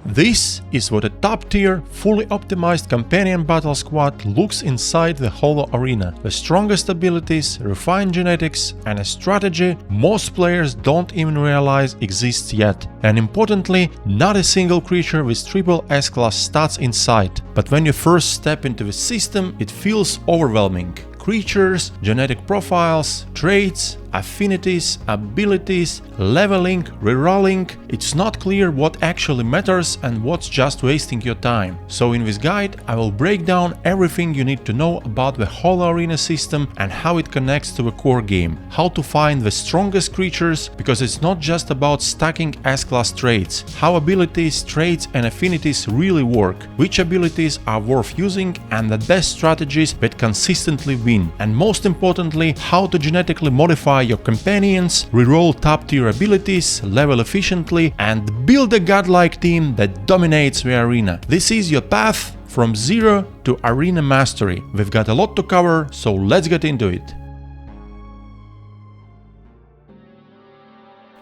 This is what a top-tier, fully optimized companion battle squad looks inside the Holo-Arena. The strongest abilities, refined genetics, and a strategy most players don't even realize exists yet. And importantly, not a single creature with triple S-class stats in sight. But when you first step into the system, it feels overwhelming. Creatures, genetic profiles, traits, affinities, abilities, leveling, rerolling. It's not clear what actually matters and what's just wasting your time. So in this guide I will break down everything you need to know about the Holo-Arena system and how it connects to the core game, how to find the strongest creatures, because it's not just about stacking S-class traits, how abilities, traits and affinities really work, which abilities are worth using and the best strategies that consistently win, and most importantly, how to genetically modify your companions, reroll top-tier abilities, level efficiently, and build a godlike team that dominates the arena. This is your path from zero to arena mastery. We've got a lot to cover, so let's get into it.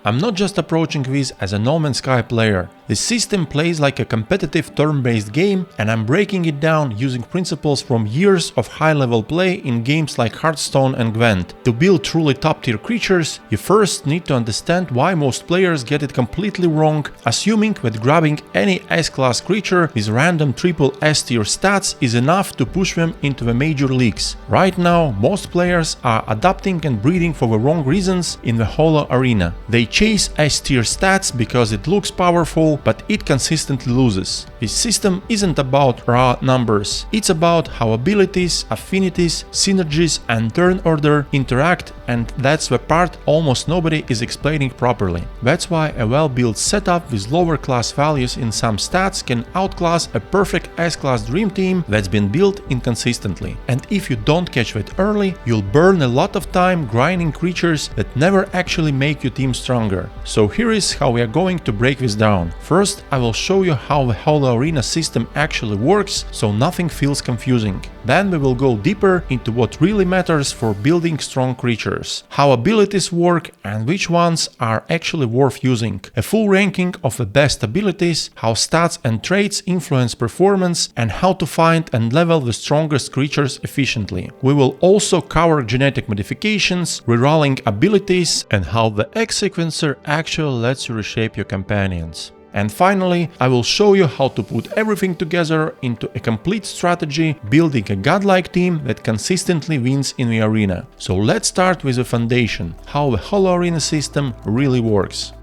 I'm not just approaching this as a No Man's Sky player. The system plays like a competitive turn-based game, and I'm breaking it down using principles from years of high-level play in games like Hearthstone and Gwent. To build truly top-tier creatures, you first need to understand why most players get it completely wrong, assuming that grabbing any S-class creature with random triple S-tier stats is enough to push them into the major leagues. Right now, most players are adapting and breeding for the wrong reasons in the Holo-Arena. They chase S-tier stats because it looks powerful, but it consistently loses. This system isn't about raw numbers, it's about how abilities, affinities, synergies and turn order interact, and that's the part almost nobody is explaining properly. That's why a well-built setup with lower class values in some stats can outclass a perfect S-class dream team that's been built inconsistently. And if you don't catch that early, you'll burn a lot of time grinding creatures that never actually make your team stronger. So here is how we are going to break this down. First, I will show you how the Holo-Arena system actually works, so nothing feels confusing. Then we will go deeper into what really matters for building strong creatures, how abilities work and which ones are actually worth using, a full ranking of the best abilities, how stats and traits influence performance, and how to find and level the strongest creatures efficiently. We will also cover genetic modifications, rerolling abilities, and how the X sequencer actually lets you reshape your companions. And finally, I will show you how to put everything together into a complete strategy, building a godlike team that consistently wins in the arena. So let's start with the foundation, how the Holo-Arena system really works.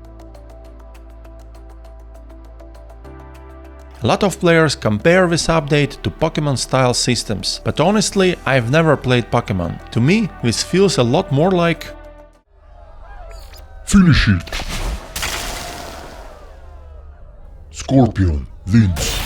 A lot of players compare this update to Pokemon-style systems, but honestly, I've never played Pokemon. To me, this feels a lot more like Finish it! Scorpion wins.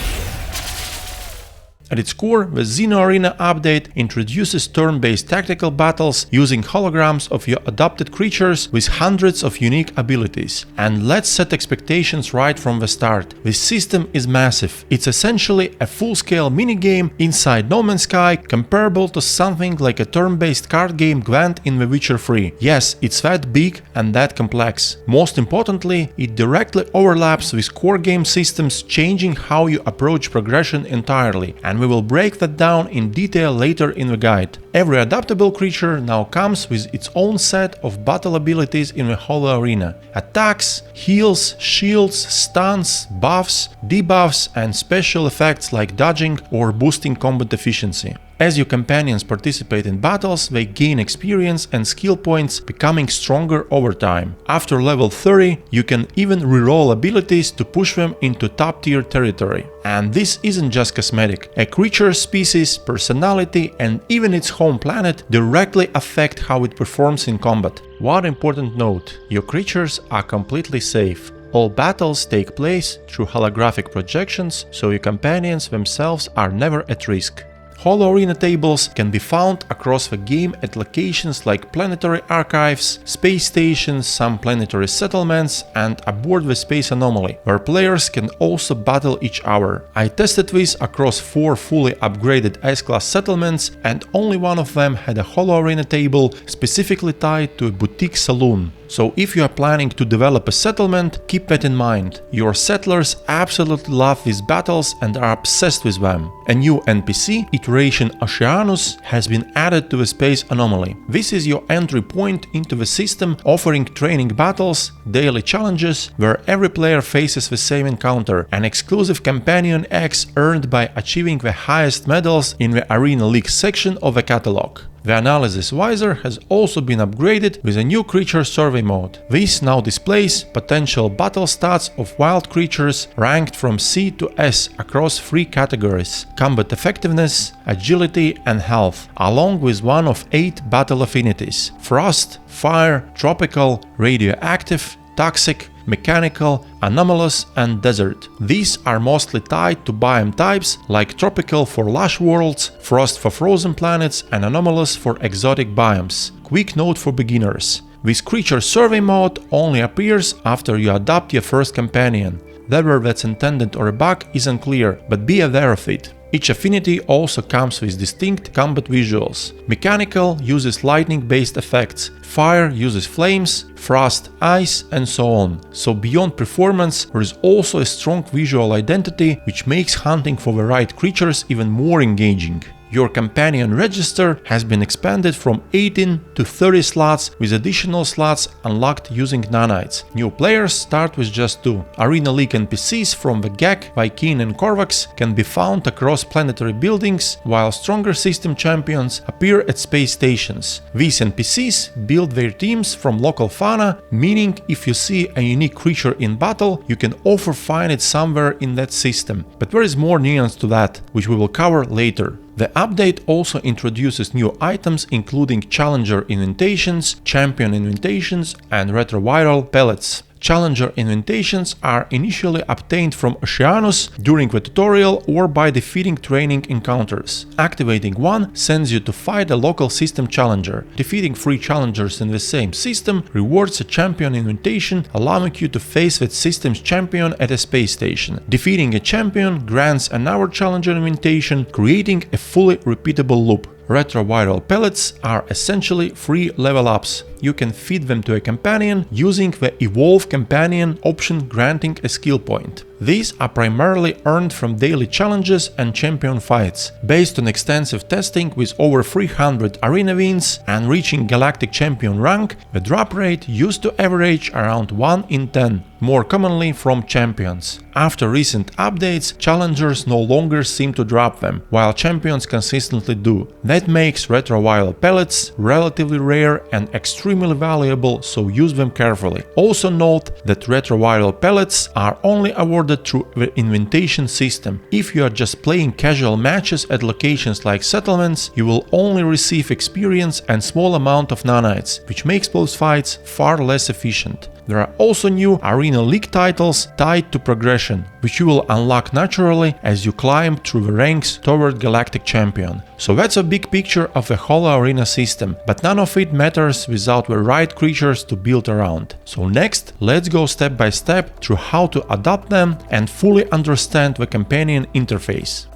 At its core, the Xeno-Arena update introduces turn-based tactical battles using holograms of your adopted creatures with hundreds of unique abilities. And let's set expectations right from the start. This system is massive. It's essentially a full-scale minigame inside No Man's Sky, comparable to something like a turn-based card game Gwent in The Witcher 3. Yes, it's that big and that complex. Most importantly, it directly overlaps with core game systems, changing how you approach progression entirely. And we will break that down in detail later in the guide. Every adaptable creature now comes with its own set of battle abilities in the Holo-Arena. Attacks, heals, shields, stuns, buffs, debuffs and special effects like dodging or boosting combat efficiency. As your companions participate in battles, they gain experience and skill points, becoming stronger over time. After level 30, you can even reroll abilities to push them into top-tier territory. And this isn't just cosmetic. A creature's species, personality, and even its home planet directly affect how it performs in combat. One important note: your creatures are completely safe. All battles take place through holographic projections, so your companions themselves are never at risk. Holo-Arena tables can be found across the game at locations like planetary archives, space stations, some planetary settlements, and aboard the space anomaly, where players can also battle each other. I tested this across 4 fully upgraded S-class settlements, and only one of them had a Holo-Arena table specifically tied to a boutique saloon. So if you are planning to develop a settlement, keep that in mind. Your settlers absolutely love these battles and are obsessed with them. A new NPC, iteration Oceanus, has been added to the space anomaly. This is your entry point into the system, offering training battles, daily challenges, where every player faces the same encounter, an exclusive companion X earned by achieving the highest medals in the Arena League section of the catalog. The Analysis Visor has also been upgraded with a new creature survey mode. This now displays potential battle stats of wild creatures ranked from C to S across 3 categories: combat effectiveness, agility and health, along with one of 8 battle affinities: frost, fire, tropical, radioactive, toxic, mechanical, anomalous and desert. These are mostly tied to biome types like tropical for lush worlds, frost for frozen planets and anomalous for exotic biomes. Quick note for beginners: this creature survey mode only appears after you adopt your first companion. Whether that's intended or a bug is unclear, but be aware of it. Each affinity also comes with distinct combat visuals. Mechanical uses lightning-based effects, fire uses flames, frost, ice, and so on. So beyond performance, there is also a strong visual identity which makes hunting for the right creatures even more engaging. Your companion register has been expanded from 18 to 30 slots, with additional slots unlocked using nanites. New players start with just 2. Arena League NPCs from the GAC, Vy'keen and Korvax can be found across planetary buildings, while stronger system champions appear at space stations. These NPCs build their teams from local fauna, meaning if you see a unique creature in battle, you can often find it somewhere in that system. But there is more nuance to that, which we will cover later. The update also introduces new items including Challenger Invitations, Champion Invitations and Retroviral Pellets. Challenger Invitations are initially obtained from Oceanus during the tutorial or by defeating training encounters. Activating one sends you to fight a local system challenger. Defeating 3 challengers in the same system rewards a Champion Invitation, allowing you to face that system's champion at a space station. Defeating a champion grants another Challenger Invitation, creating a fully repeatable loop. Retroviral pellets are essentially free level ups. You can feed them to a companion using the Evolve Companion option, granting a skill point. These are primarily earned from daily challenges and champion fights. Based on extensive testing with over 300 arena wins and reaching Galactic Champion rank, the drop rate used to average around 1 in 10, more commonly from champions. After recent updates, challengers no longer seem to drop them, while champions consistently do. That makes retroviral pellets relatively rare and extremely valuable, so use them carefully. Also note that retroviral pellets are only awarded through the invitation system. If you are just playing casual matches at locations like settlements, you will only receive experience and small amount of nanites, which makes those fights far less efficient. There are also new Arena League titles tied to progression, which you will unlock naturally as you climb through the ranks toward Galactic Champion. So that's a big picture of the Holo-Arena system, but none of it matters without the right creatures to build around. So next, let's go step by step through how to adopt them and fully understand the companion interface.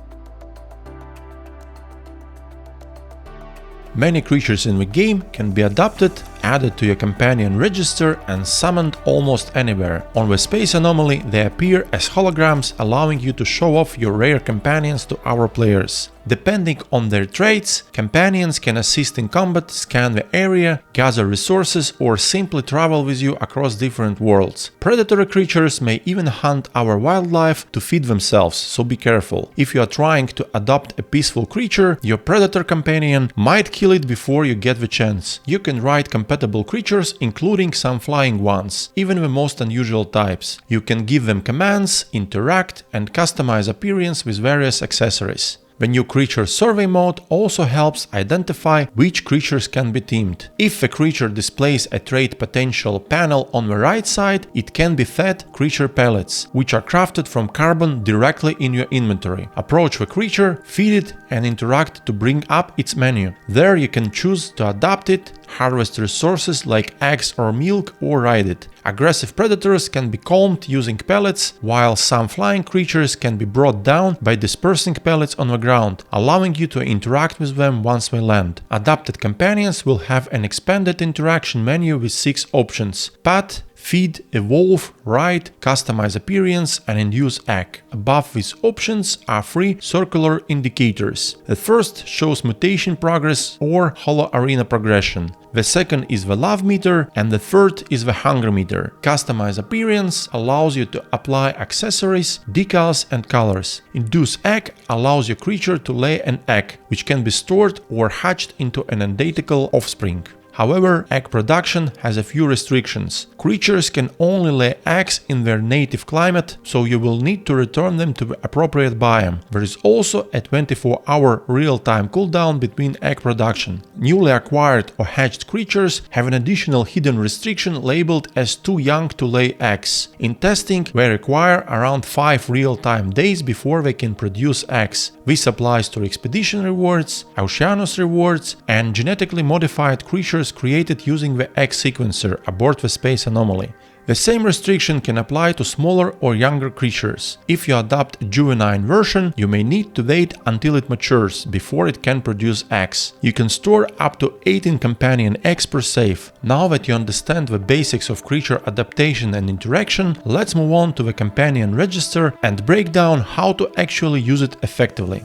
Many creatures in the game can be adopted, added to your companion register and summoned almost anywhere. On the space anomaly, they appear as holograms, allowing you to show off your rare companions to our players. Depending on their traits, companions can assist in combat, scan the area, gather resources, or simply travel with you across different worlds. Predatory creatures may even hunt our wildlife to feed themselves, so be careful. If you are trying to adopt a peaceful creature, your predator companion might kill it before you get the chance. You can ride compatible creatures, including some flying ones, even the most unusual types. You can give them commands, interact, and customize appearance with various accessories. The new creature survey mode also helps identify which creatures can be teamed. If a creature displays a trait potential panel on the right side, it can be fed creature pellets, which are crafted from carbon directly in your inventory. Approach the creature, feed it, and interact to bring up its menu. There you can choose to adopt it, harvest resources like eggs or milk, or ride it. Aggressive predators can be calmed using pellets, while some flying creatures can be brought down by dispersing pellets on the ground, allowing you to interact with them once they land. Adopted companions will have an expanded interaction menu with 6 options: pet, feed, evolve, ride, customize appearance, and induce egg. Above these options are 3 circular indicators. The first shows mutation progress or Holo-Arena progression. The second is the love meter, and the third is the hunger meter. Customize appearance allows you to apply accessories, decals, and colors. Induce egg allows your creature to lay an egg, which can be stored or hatched into an identical offspring. However, egg production has a few restrictions. Creatures can only lay eggs in their native climate, so you will need to return them to the appropriate biome. There is also a 24-hour real-time cooldown between egg production. Newly acquired or hatched creatures have an additional hidden restriction labeled as too young to lay eggs. In testing, they require around 5 real-time days before they can produce eggs. This applies to expedition rewards, Oceanus rewards, and genetically modified creatures created using the egg sequencer aboard the space anomaly. The same restriction can apply to smaller or younger creatures. If you adopt a juvenile version, you may need to wait until it matures before it can produce eggs. You can store up to 18 companion eggs per save. Now that you understand the basics of creature adaptation and interaction, let's move on to the companion register and break down how to actually use it effectively.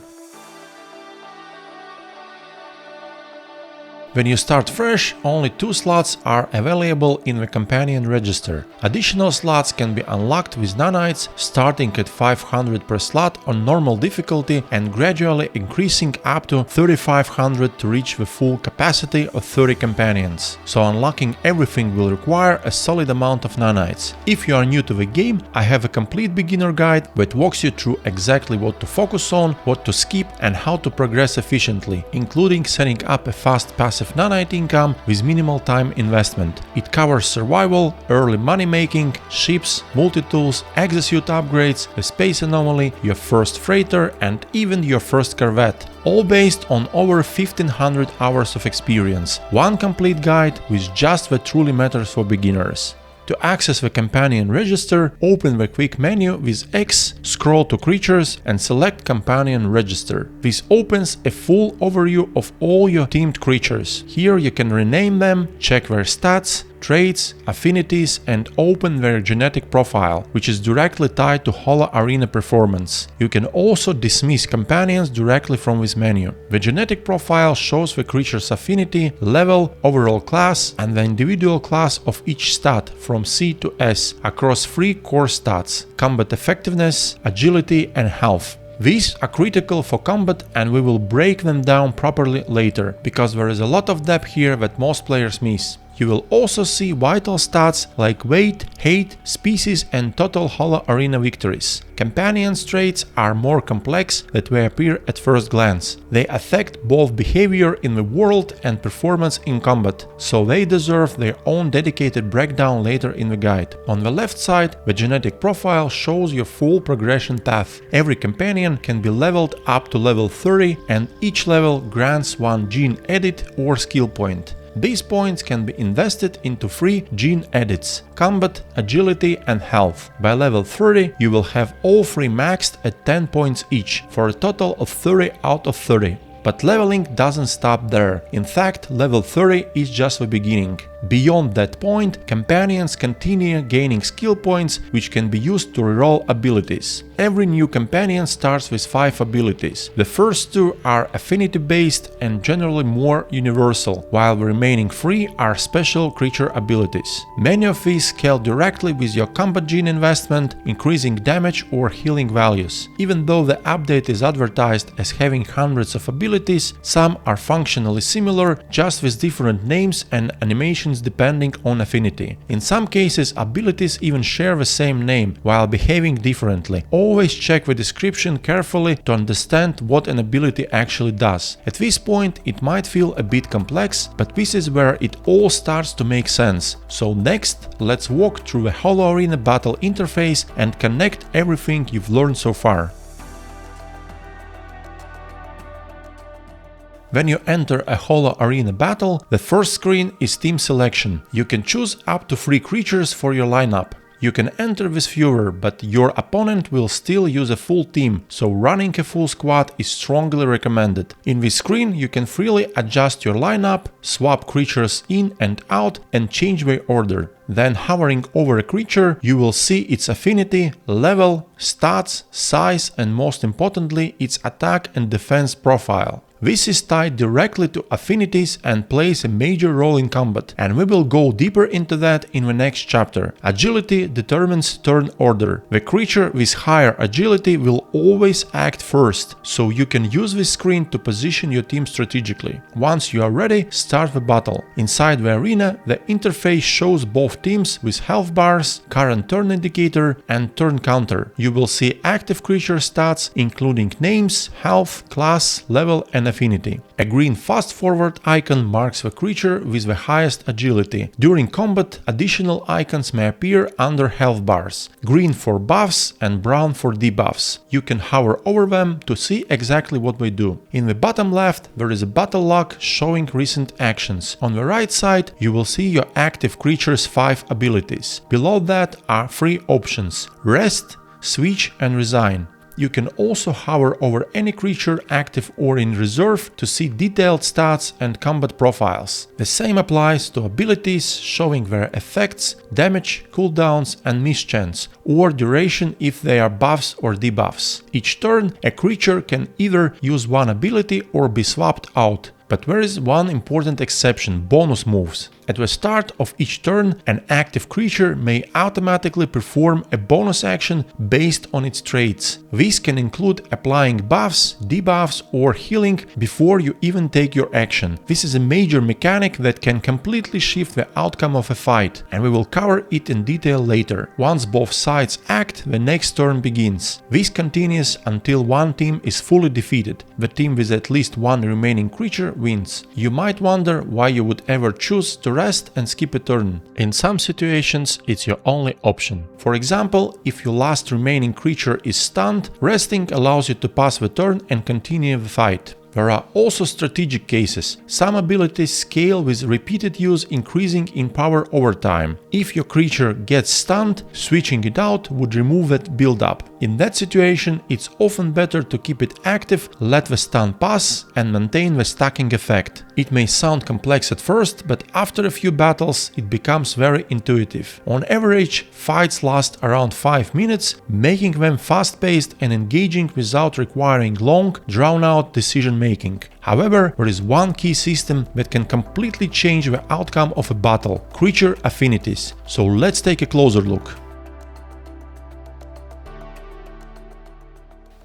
When you start fresh, only 2 slots are available in the companion register. Additional slots can be unlocked with nanites, starting at 500 per slot on normal difficulty and gradually increasing up to 3500 to reach the full capacity of 30 companions. So unlocking everything will require a solid amount of nanites. If you are new to the game, I have a complete beginner guide that walks you through exactly what to focus on, what to skip, and how to progress efficiently, including setting up a fast passive nanite income with minimal time investment. It covers survival, early money making, ships, multi-tools, exosuit upgrades, the space anomaly, your first freighter, and even your first corvette. All based on over 1500 hours of experience. One complete guide with just what truly matters for beginners. To access the companion register, open the quick menu with X, scroll to creatures and select companion register. This opens a full overview of all your teamed creatures. Here you can rename them, check their stats, traits, affinities, and open their genetic profile, which is directly tied to Holo-Arena performance. You can also dismiss companions directly from this menu. The genetic profile shows the creature's affinity, level, overall class, and the individual class of each stat from C to S across 3 core stats: combat effectiveness, agility, and health. These are critical for combat, and we will break them down properly later, because there is a lot of depth here that most players miss. You will also see vital stats like weight, hate, species, and total Holo-Arena victories. Companion traits are more complex than they appear at first glance. They affect both behavior in the world and performance in combat, so they deserve their own dedicated breakdown later in the guide. On the left side, the genetic profile shows your full progression path. Every companion can be leveled up to level 30, and each level grants 1 gene edit or skill point. These points can be invested into 3 gene edits: combat, agility, and health. By level 30, you will have all 3 maxed at 10 points each, for a total of 30 out of 30. But leveling doesn't stop there. In fact, level 30 is just the beginning. Beyond that point, companions continue gaining skill points, which can be used to reroll abilities. Every new companion starts with 5 abilities. The first 2 are affinity-based and generally more universal, while the remaining 3 are special creature abilities. Many of these scale directly with your combat gene investment, increasing damage or healing values. Even though the update is advertised as having hundreds of abilities, some are functionally similar, just with different names and animations actions depending on affinity. In some cases, abilities even share the same name while behaving differently. Always check the description carefully to understand what an ability actually does. At this point, it might feel a bit complex, but this is where it all starts to make sense. So next, let's walk through the Holo-Arena battle interface and connect everything you've learned so far. When you enter a Holo-Arena battle, the first screen is team selection. You can choose up to 3 creatures for your lineup. You can enter with fewer, but your opponent will still use a full team, so running a full squad is strongly recommended. In this screen you can freely adjust your lineup, swap creatures in and out and change their order. Then hovering over a creature, you will see its affinity, level, stats, size and most importantly its attack and defense profile. This is tied directly to affinities and plays a major role in combat, and we will go deeper into that in the next chapter. Agility determines turn order. The creature with higher agility will always act first, so you can use this screen to position your team strategically. Once you are ready, start the battle. Inside the arena, the interface shows both teams with health bars, current turn indicator and turn counter. You will see active creature stats including names, health, class, level and affinity. A green fast forward icon marks the creature with the highest agility. During combat, additional icons may appear under health bars. Green for buffs and brown for debuffs. You can hover over them to see exactly what they do. In the bottom left, there is a battle log showing recent actions. On the right side, you will see your active creature's 5 abilities. Below that are 3 options: rest, switch and resign. You can also hover over any creature active or in reserve to see detailed stats and combat profiles. The same applies to abilities showing their effects, damage, cooldowns and mischance, or duration if they are buffs or debuffs. Each turn, a creature can either use one ability or be swapped out. But there is one important exception: bonus moves. At the start of each turn, an active creature may automatically perform a bonus action based on its traits. These can include applying buffs, debuffs or healing before you even take your action. This is a major mechanic that can completely shift the outcome of a fight, and we will cover it in detail later. Once both sides act, the next turn begins. This continues until one team is fully defeated. The team with at least one remaining creature wins. You might wonder why you would ever choose to rest and skip a turn. In some situations, it's your only option. For example, if your last remaining creature is stunned, resting allows you to pass the turn and continue the fight. There are also strategic cases. Some abilities scale with repeated use, increasing in power over time. If your creature gets stunned, switching it out would remove that build-up. In that situation, it's often better to keep it active, let the stun pass, and maintain the stacking effect. It may sound complex at first, but after a few battles, it becomes very intuitive. On average, fights last around 5 minutes, making them fast-paced and engaging without requiring long, drawn-out decision-making. However, there is one key system that can completely change the outcome of a battle: creature affinities. So let's take a closer look.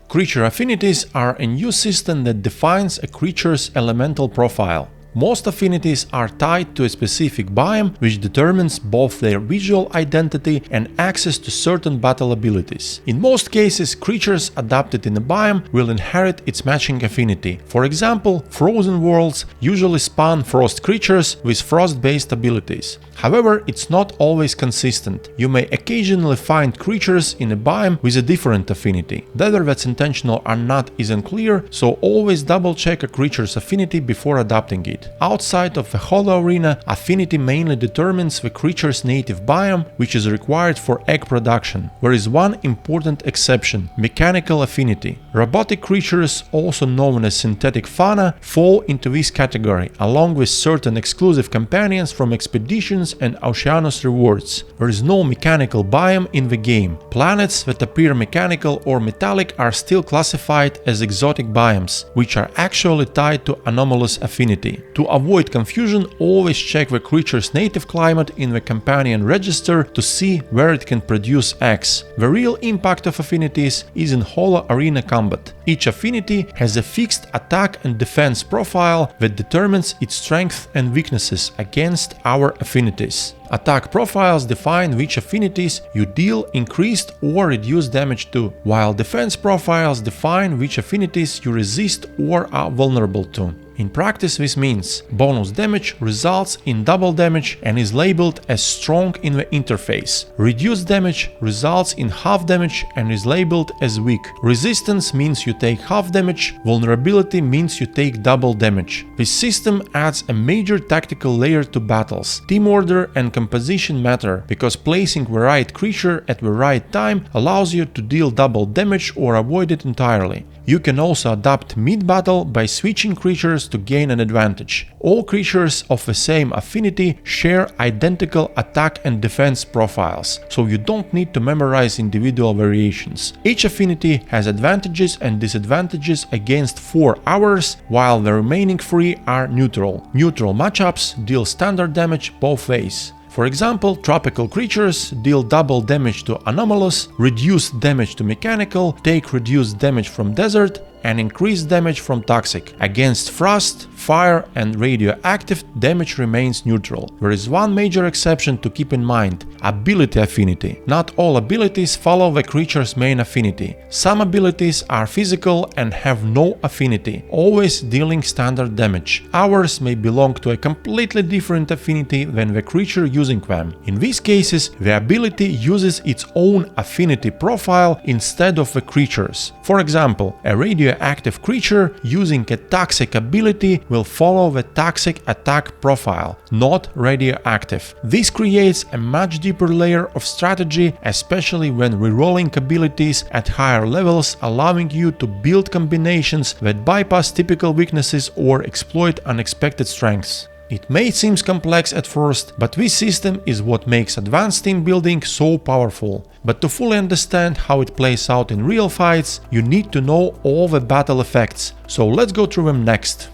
Creature affinities are a new system that defines a creature's elemental profile. Most affinities are tied to a specific biome, which determines both their visual identity and access to certain battle abilities. In most cases, creatures adapted in a biome will inherit its matching affinity. For example, frozen worlds usually spawn frost creatures with frost-based abilities. However, it's not always consistent. You may occasionally find creatures in a biome with a different affinity. Whether that's intentional or not is unclear, so always double-check a creature's affinity before adapting it. Outside of the Holo-Arena, affinity mainly determines the creature's native biome, which is required for egg production. There is one important exception: mechanical affinity. Robotic creatures, also known as synthetic fauna, fall into this category, along with certain exclusive companions from expeditions and Oceanus rewards. There is no mechanical biome in the game. Planets that appear mechanical or metallic are still classified as exotic biomes, which are actually tied to anomalous affinity. To avoid confusion, always check the creature's native climate in the companion register to see where it can produce eggs. The real impact of affinities is in Holo-Arena combat. Each affinity has a fixed attack and defense profile that determines its strengths and weaknesses against our affinities. Attack profiles define which affinities you deal increased or reduced damage to, while defense profiles define which affinities you resist or are vulnerable to. In practice, this means bonus damage results in double damage and is labeled as strong in the interface. Reduced damage results in half damage and is labeled as weak. Resistance means you take half damage, vulnerability means you take double damage. This system adds a major tactical layer to battles. Team order and composition matter, because placing the right creature at the right time allows you to deal double damage or avoid it entirely. You can also adapt mid-battle by switching creatures to gain an advantage. All creatures of the same affinity share identical attack and defense profiles, so you don't need to memorize individual variations. Each affinity has advantages and disadvantages against 4 hours, while the remaining 3 are neutral. Neutral matchups deal standard damage both ways. For example, tropical creatures deal double damage to anomalous, reduced damage to mechanical, take reduced damage from desert, and increased damage from toxic. Against frost, fire, and radioactive, damage remains neutral. There is one major exception to keep in mind: ability affinity. Not all abilities follow the creature's main affinity. Some abilities are physical and have no affinity, always dealing standard damage. Ours may belong to a completely different affinity than the creature using them. In these cases, the ability uses its own affinity profile instead of the creature's. For example, a radioactive creature using a toxic ability will follow the toxic attack profile, not radioactive. This creates a much deeper layer of strategy, especially when rerolling abilities at higher levels, allowing you to build combinations that bypass typical weaknesses or exploit unexpected strengths. It may seem complex at first, but this system is what makes advanced team building so powerful. But to fully understand how it plays out in real fights, you need to know all the battle effects. So let's go through them next.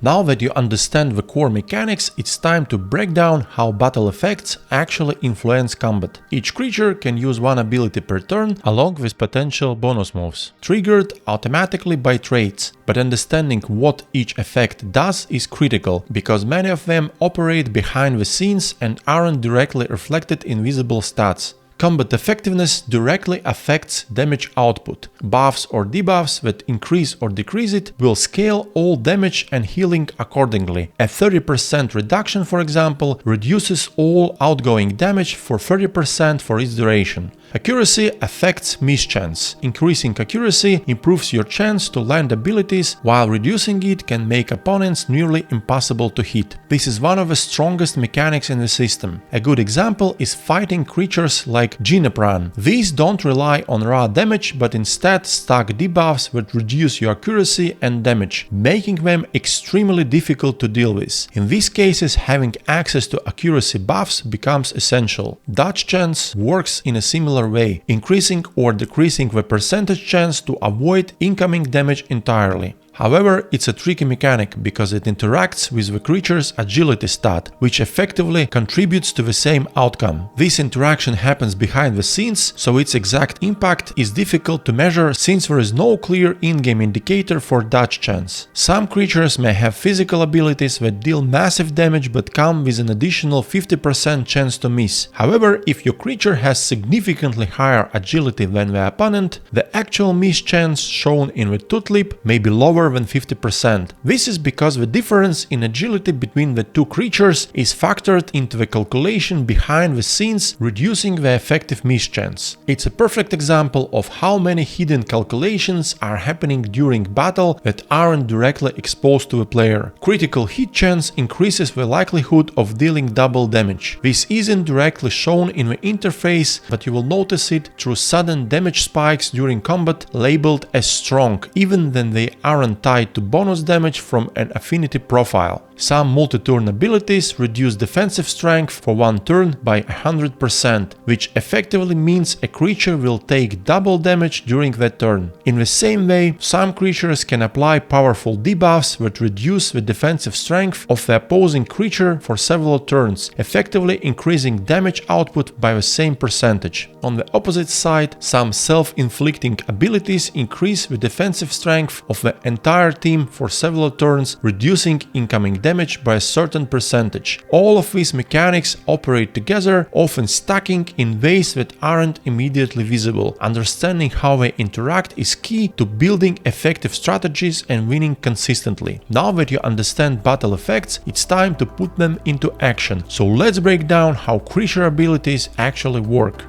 Now that you understand the core mechanics, it's time to break down how battle effects actually influence combat. Each creature can use one ability per turn, along with potential bonus moves, triggered automatically by traits. But understanding what each effect does is critical, because many of them operate behind the scenes and aren't directly reflected in visible stats. Combat effectiveness directly affects damage output. Buffs or debuffs that increase or decrease it will scale all damage and healing accordingly. A 30% reduction, for example, reduces all outgoing damage for 30% for its duration. Accuracy affects mischance. Increasing accuracy improves your chance to land abilities, while reducing it can make opponents nearly impossible to hit. This is one of the strongest mechanics in the system. A good example is fighting creatures like Ginepran. These don't rely on raw damage, but instead stack debuffs that reduce your accuracy and damage, making them extremely difficult to deal with. In these cases, having access to accuracy buffs becomes essential. Dodge chance works in a similar way, increasing or decreasing the percentage chance to avoid incoming damage entirely. However, it's a tricky mechanic because it interacts with the creature's agility stat, which effectively contributes to the same outcome. This interaction happens behind the scenes, so its exact impact is difficult to measure since there is no clear in-game indicator for dodge chance. Some creatures may have physical abilities that deal massive damage but come with an additional 50% chance to miss. However, if your creature has significantly higher agility than the opponent, the actual miss chance shown in the tootlip may be lower than 50%. This is because the difference in agility between the two creatures is factored into the calculation behind the scenes, reducing the effective miss chance. It's a perfect example of how many hidden calculations are happening during battle that aren't directly exposed to the player. Critical hit chance increases the likelihood of dealing double damage. This isn't directly shown in the interface, but you will notice it through sudden damage spikes during combat labeled as strong, even when they aren't often tied to bonus damage from an affinity profile. Some multi-turn abilities reduce defensive strength for one turn by 100%, which effectively means a creature will take double damage during that turn. In the same way, some creatures can apply powerful debuffs that reduce the defensive strength of the opposing creature for several turns, effectively increasing damage output by the same percentage. On the opposite side, some self-inflicting abilities increase the defensive strength of the entire team for several turns, reducing incoming damage by a certain percentage. All of these mechanics operate together, often stacking in ways that aren't immediately visible. Understanding how they interact is key to building effective strategies and winning consistently. Now that you understand battle effects, it's time to put them into action. So let's break down how creature abilities actually work.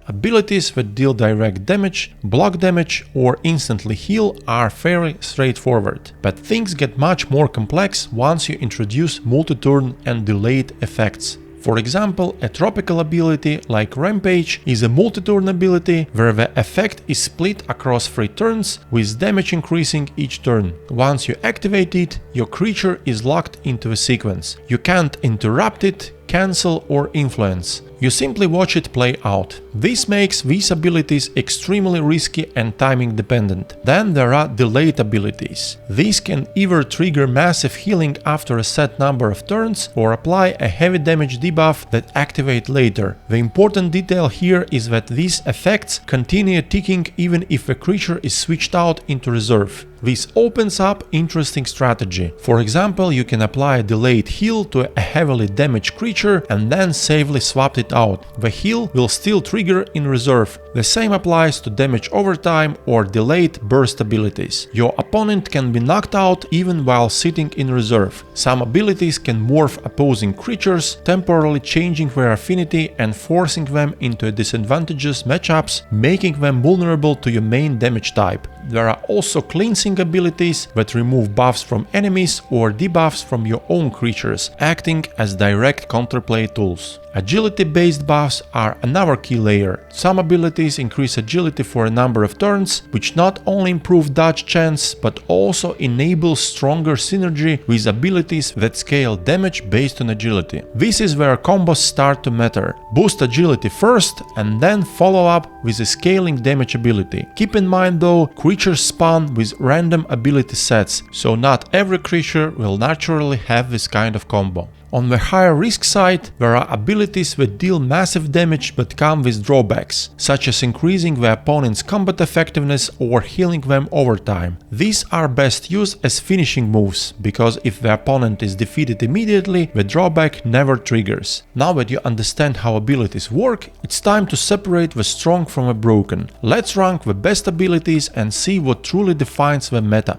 Abilities that deal direct damage, block damage, or instantly heal are fairly straightforward, but things get much more complex once you introduce multi-turn and delayed effects. For example, a tropical ability like Rampage is a multi-turn ability where the effect is split across 3 turns, with damage increasing each turn. Once you activate it, your creature is locked into the sequence. You can't interrupt it, cancel, or influence. You simply watch it play out. This makes these abilities extremely risky and timing dependent. Then there are delayed abilities. These can either trigger massive healing after a set number of turns or apply a heavy damage debuff that activate later. The important detail here is that these effects continue ticking even if a creature is switched out into reserve. This opens up interesting strategy. For example, you can apply a delayed heal to a heavily damaged creature and then safely swap it out. The heal will still trigger in reserve. The same applies to damage overtime or delayed burst abilities. Your opponent can be knocked out even while sitting in reserve. Some abilities can morph opposing creatures, temporarily changing their affinity and forcing them into disadvantageous matchups, making them vulnerable to your main damage type. There are also cleansing abilities that remove buffs from enemies or debuffs from your own creatures, acting as direct counterplay tools. Agility-based buffs are another key layer. Some abilities increase agility for a number of turns, which not only improve dodge chance, but also enable stronger synergy with abilities that scale damage based on agility. This is where combos start to matter. Boost agility first, and then follow up with a scaling damage ability. Keep in mind though, creatures spawn with random ability sets, so not every creature will naturally have this kind of combo. On the higher risk side, there are abilities that deal massive damage but come with drawbacks, such as increasing the opponent's combat effectiveness or healing them over time. These are best used as finishing moves, because if the opponent is defeated immediately, the drawback never triggers. Now that you understand how abilities work, it's time to separate the strong from the broken. Let's rank the best abilities and see what truly defines the meta.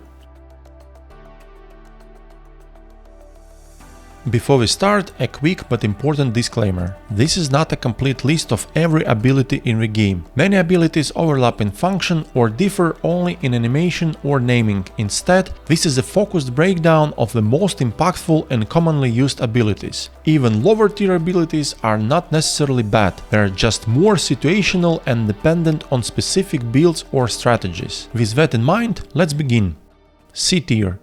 Before we start, a quick but important disclaimer. This is not a complete list of every ability in the game. Many abilities overlap in function or differ only in animation or naming. Instead, this is a focused breakdown of the most impactful and commonly used abilities. Even lower tier abilities are not necessarily bad, they are just more situational and dependent on specific builds or strategies. With that in mind, let's begin. C tier.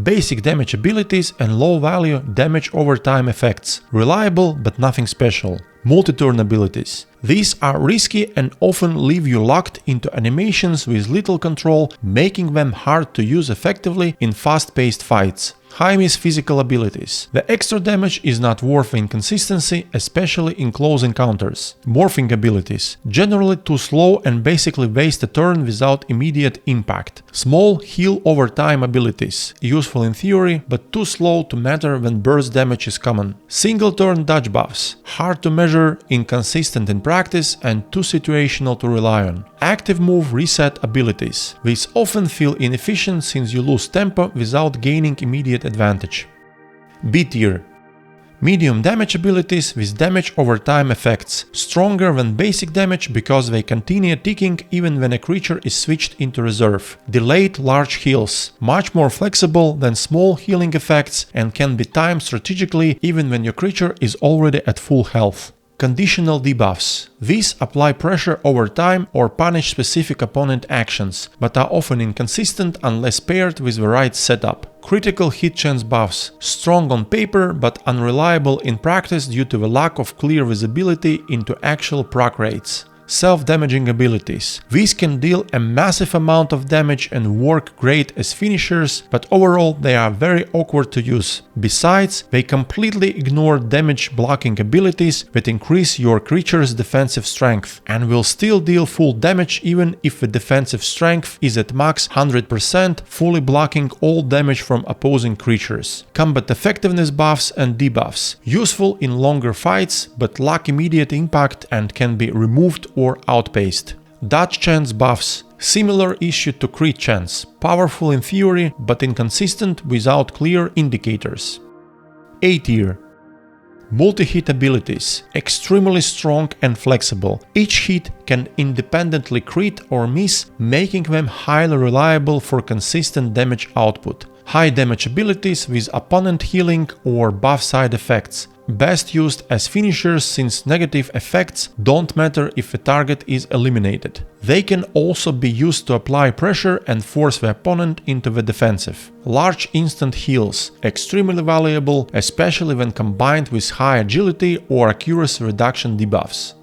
Basic damage abilities and low value damage over time effects. Reliable but nothing special. Multi-turn abilities. These are risky and often leave you locked into animations with little control, making them hard to use effectively in fast-paced fights. High miss physical abilities. The extra damage is not worth the inconsistency, especially in close encounters. Morphing abilities. Generally too slow and basically waste a turn without immediate impact. Small heal over time abilities. Useful in theory, but too slow to matter when burst damage is common. Single turn dodge buffs. Hard to measure, inconsistent in practice, and too situational to rely on. Active move reset abilities. These often feel inefficient since you lose tempo without gaining immediate advantage. B tier. Medium damage abilities with damage over time effects. Stronger than basic damage because they continue ticking even when a creature is switched into reserve. Delayed large heals. Much more flexible than small healing effects and can be timed strategically even when your creature is already at full health. Conditional debuffs. These apply pressure over time or punish specific opponent actions, but are often inconsistent unless paired with the right setup. Critical hit chance buffs. Strong on paper but unreliable in practice due to the lack of clear visibility into actual proc rates. Self-damaging abilities. These can deal a massive amount of damage and work great as finishers, but overall they are very awkward to use. Besides, they completely ignore damage blocking abilities that increase your creature's defensive strength, and will still deal full damage even if the defensive strength is at max 100%, fully blocking all damage from opposing creatures. Combat effectiveness buffs and debuffs. Useful in longer fights, but lack immediate impact and can be removed or outpaced. Dodge chance buffs. Similar issue to crit chance. Powerful in theory, but inconsistent without clear indicators. A tier. Multi-hit abilities. Extremely strong and flexible. Each hit can independently crit or miss, making them highly reliable for consistent damage output. High damage abilities with opponent healing or buff side effects. Best used as finishers since negative effects don't matter if a target is eliminated. They can also be used to apply pressure and force the opponent into the defensive. Large instant heals, extremely valuable, especially when combined with high agility or accuracy reduction debuffs.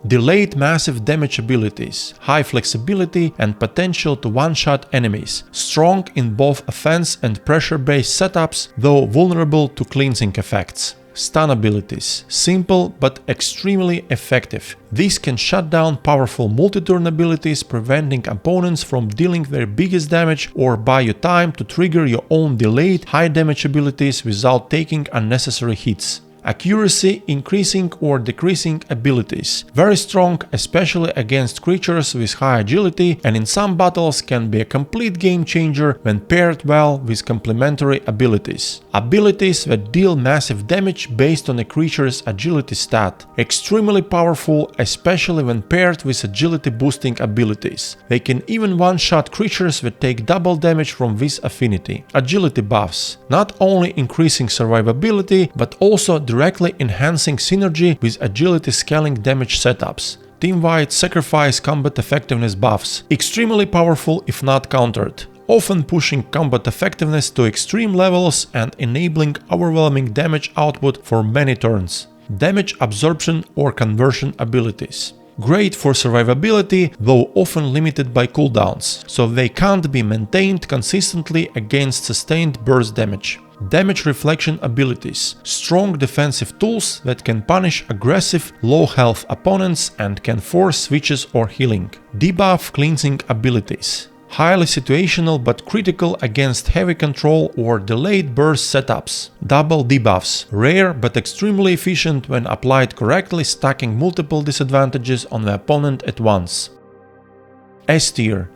Delayed massive damage abilities, high flexibility and potential to one-shot enemies, strong in both offense and pressure-based setups, though vulnerable to cleansing effects. Stun abilities, simple but extremely effective. These can shut down powerful multi-turn abilities, preventing opponents from dealing their biggest damage or buy you time to trigger your own delayed high damage abilities without taking unnecessary hits. Accuracy increasing or decreasing abilities. Very strong, especially against creatures with high agility, and in some battles can be a complete game changer when paired well with complementary abilities. Abilities that deal massive damage based on a creature's agility stat. Extremely powerful, especially when paired with agility boosting abilities. They can even one-shot creatures that take double damage from this affinity. Agility buffs. Not only increasing survivability, but also directly enhancing synergy with agility scaling damage setups. Team-wide sacrifice combat effectiveness buffs. Extremely powerful if not countered. Often pushing combat effectiveness to extreme levels and enabling overwhelming damage output for many turns. Damage absorption or conversion abilities. Great for survivability, though often limited by cooldowns, so they can't be maintained consistently against sustained burst damage. Damage reflection abilities. Strong defensive tools that can punish aggressive, low health opponents and can force switches or healing. Debuff cleansing abilities. Highly situational but critical against heavy control or delayed burst setups. Double debuffs. Rare but extremely efficient when applied correctly, stacking multiple disadvantages on the opponent at once. S tier.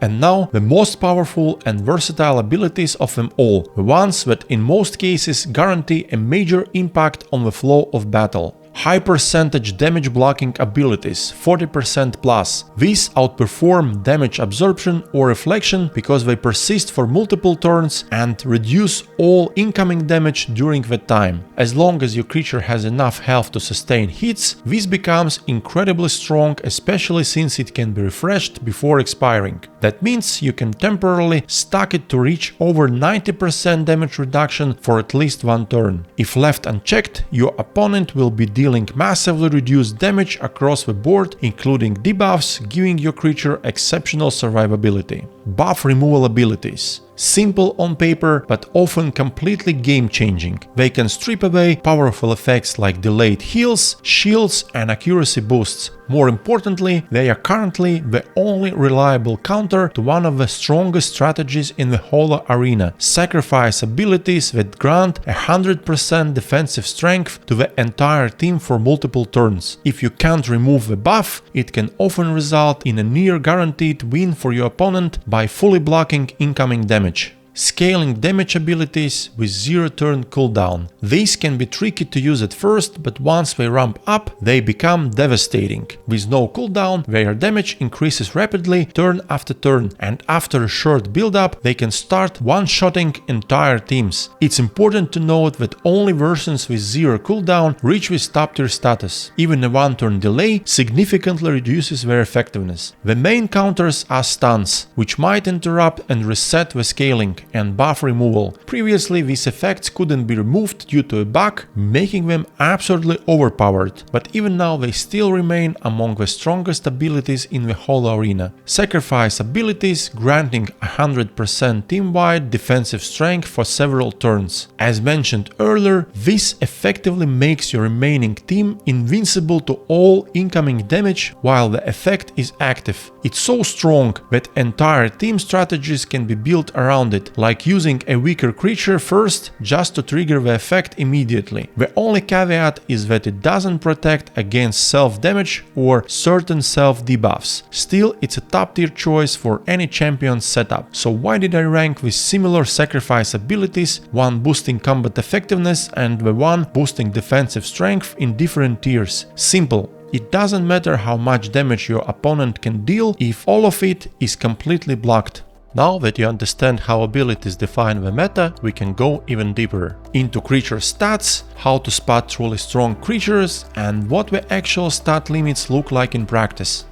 And now the most powerful and versatile abilities of them all, the ones that in most cases guarantee a major impact on the flow of battle. High percentage damage blocking abilities, 40% plus. These outperform damage absorption or reflection because they persist for multiple turns and reduce all incoming damage during that time. As long as your creature has enough health to sustain hits, this becomes incredibly strong, especially since it can be refreshed before expiring. That means you can temporarily stack it to reach over 90% damage reduction for at least one turn. If left unchecked, your opponent will be dealing massively reduced damage across the board, including debuffs, giving your creature exceptional survivability. Buff removal abilities. Simple on paper, but often completely game-changing. They can strip away powerful effects like delayed heals, shields, and accuracy boosts. More importantly, they are currently the only reliable counter to one of the strongest strategies in the Holo-Arena: sacrifice abilities that grant 100% defensive strength to the entire team for multiple turns. If you can't remove the buff, it can often result in a near guaranteed win for your opponent by fully blocking incoming damage. Scaling damage abilities with 0 turn cooldown. These can be tricky to use at first, but once they ramp up, they become devastating. With no cooldown, their damage increases rapidly turn after turn, and after a short build-up, they can start one-shotting entire teams. It's important to note that only versions with 0 cooldown reach this top tier status. Even a 1-turn delay significantly reduces their effectiveness. The main counters are stuns, which might interrupt and reset the scaling, and buff removal. Previously, these effects couldn't be removed due to a bug, making them absolutely overpowered, but even now they still remain among the strongest abilities in the Holo-Arena. Sacrifice abilities granting 100% team-wide defensive strength for several turns. As mentioned earlier, this effectively makes your remaining team invincible to all incoming damage while the effect is active. It's so strong that entire team strategies can be built around it, like using a weaker creature first just to trigger the effect immediately. The only caveat is that it doesn't protect against self-damage or certain self-debuffs. Still, it's a top tier choice for any champion setup. So why did I rank with similar sacrifice abilities, one boosting combat effectiveness and the one boosting defensive strength in different tiers? Simple. It doesn't matter how much damage your opponent can deal if all of it is completely blocked. Now that you understand how abilities define the meta, we can go even deeper into creature stats, how to spot truly strong creatures, and what the actual stat limits look like in practice.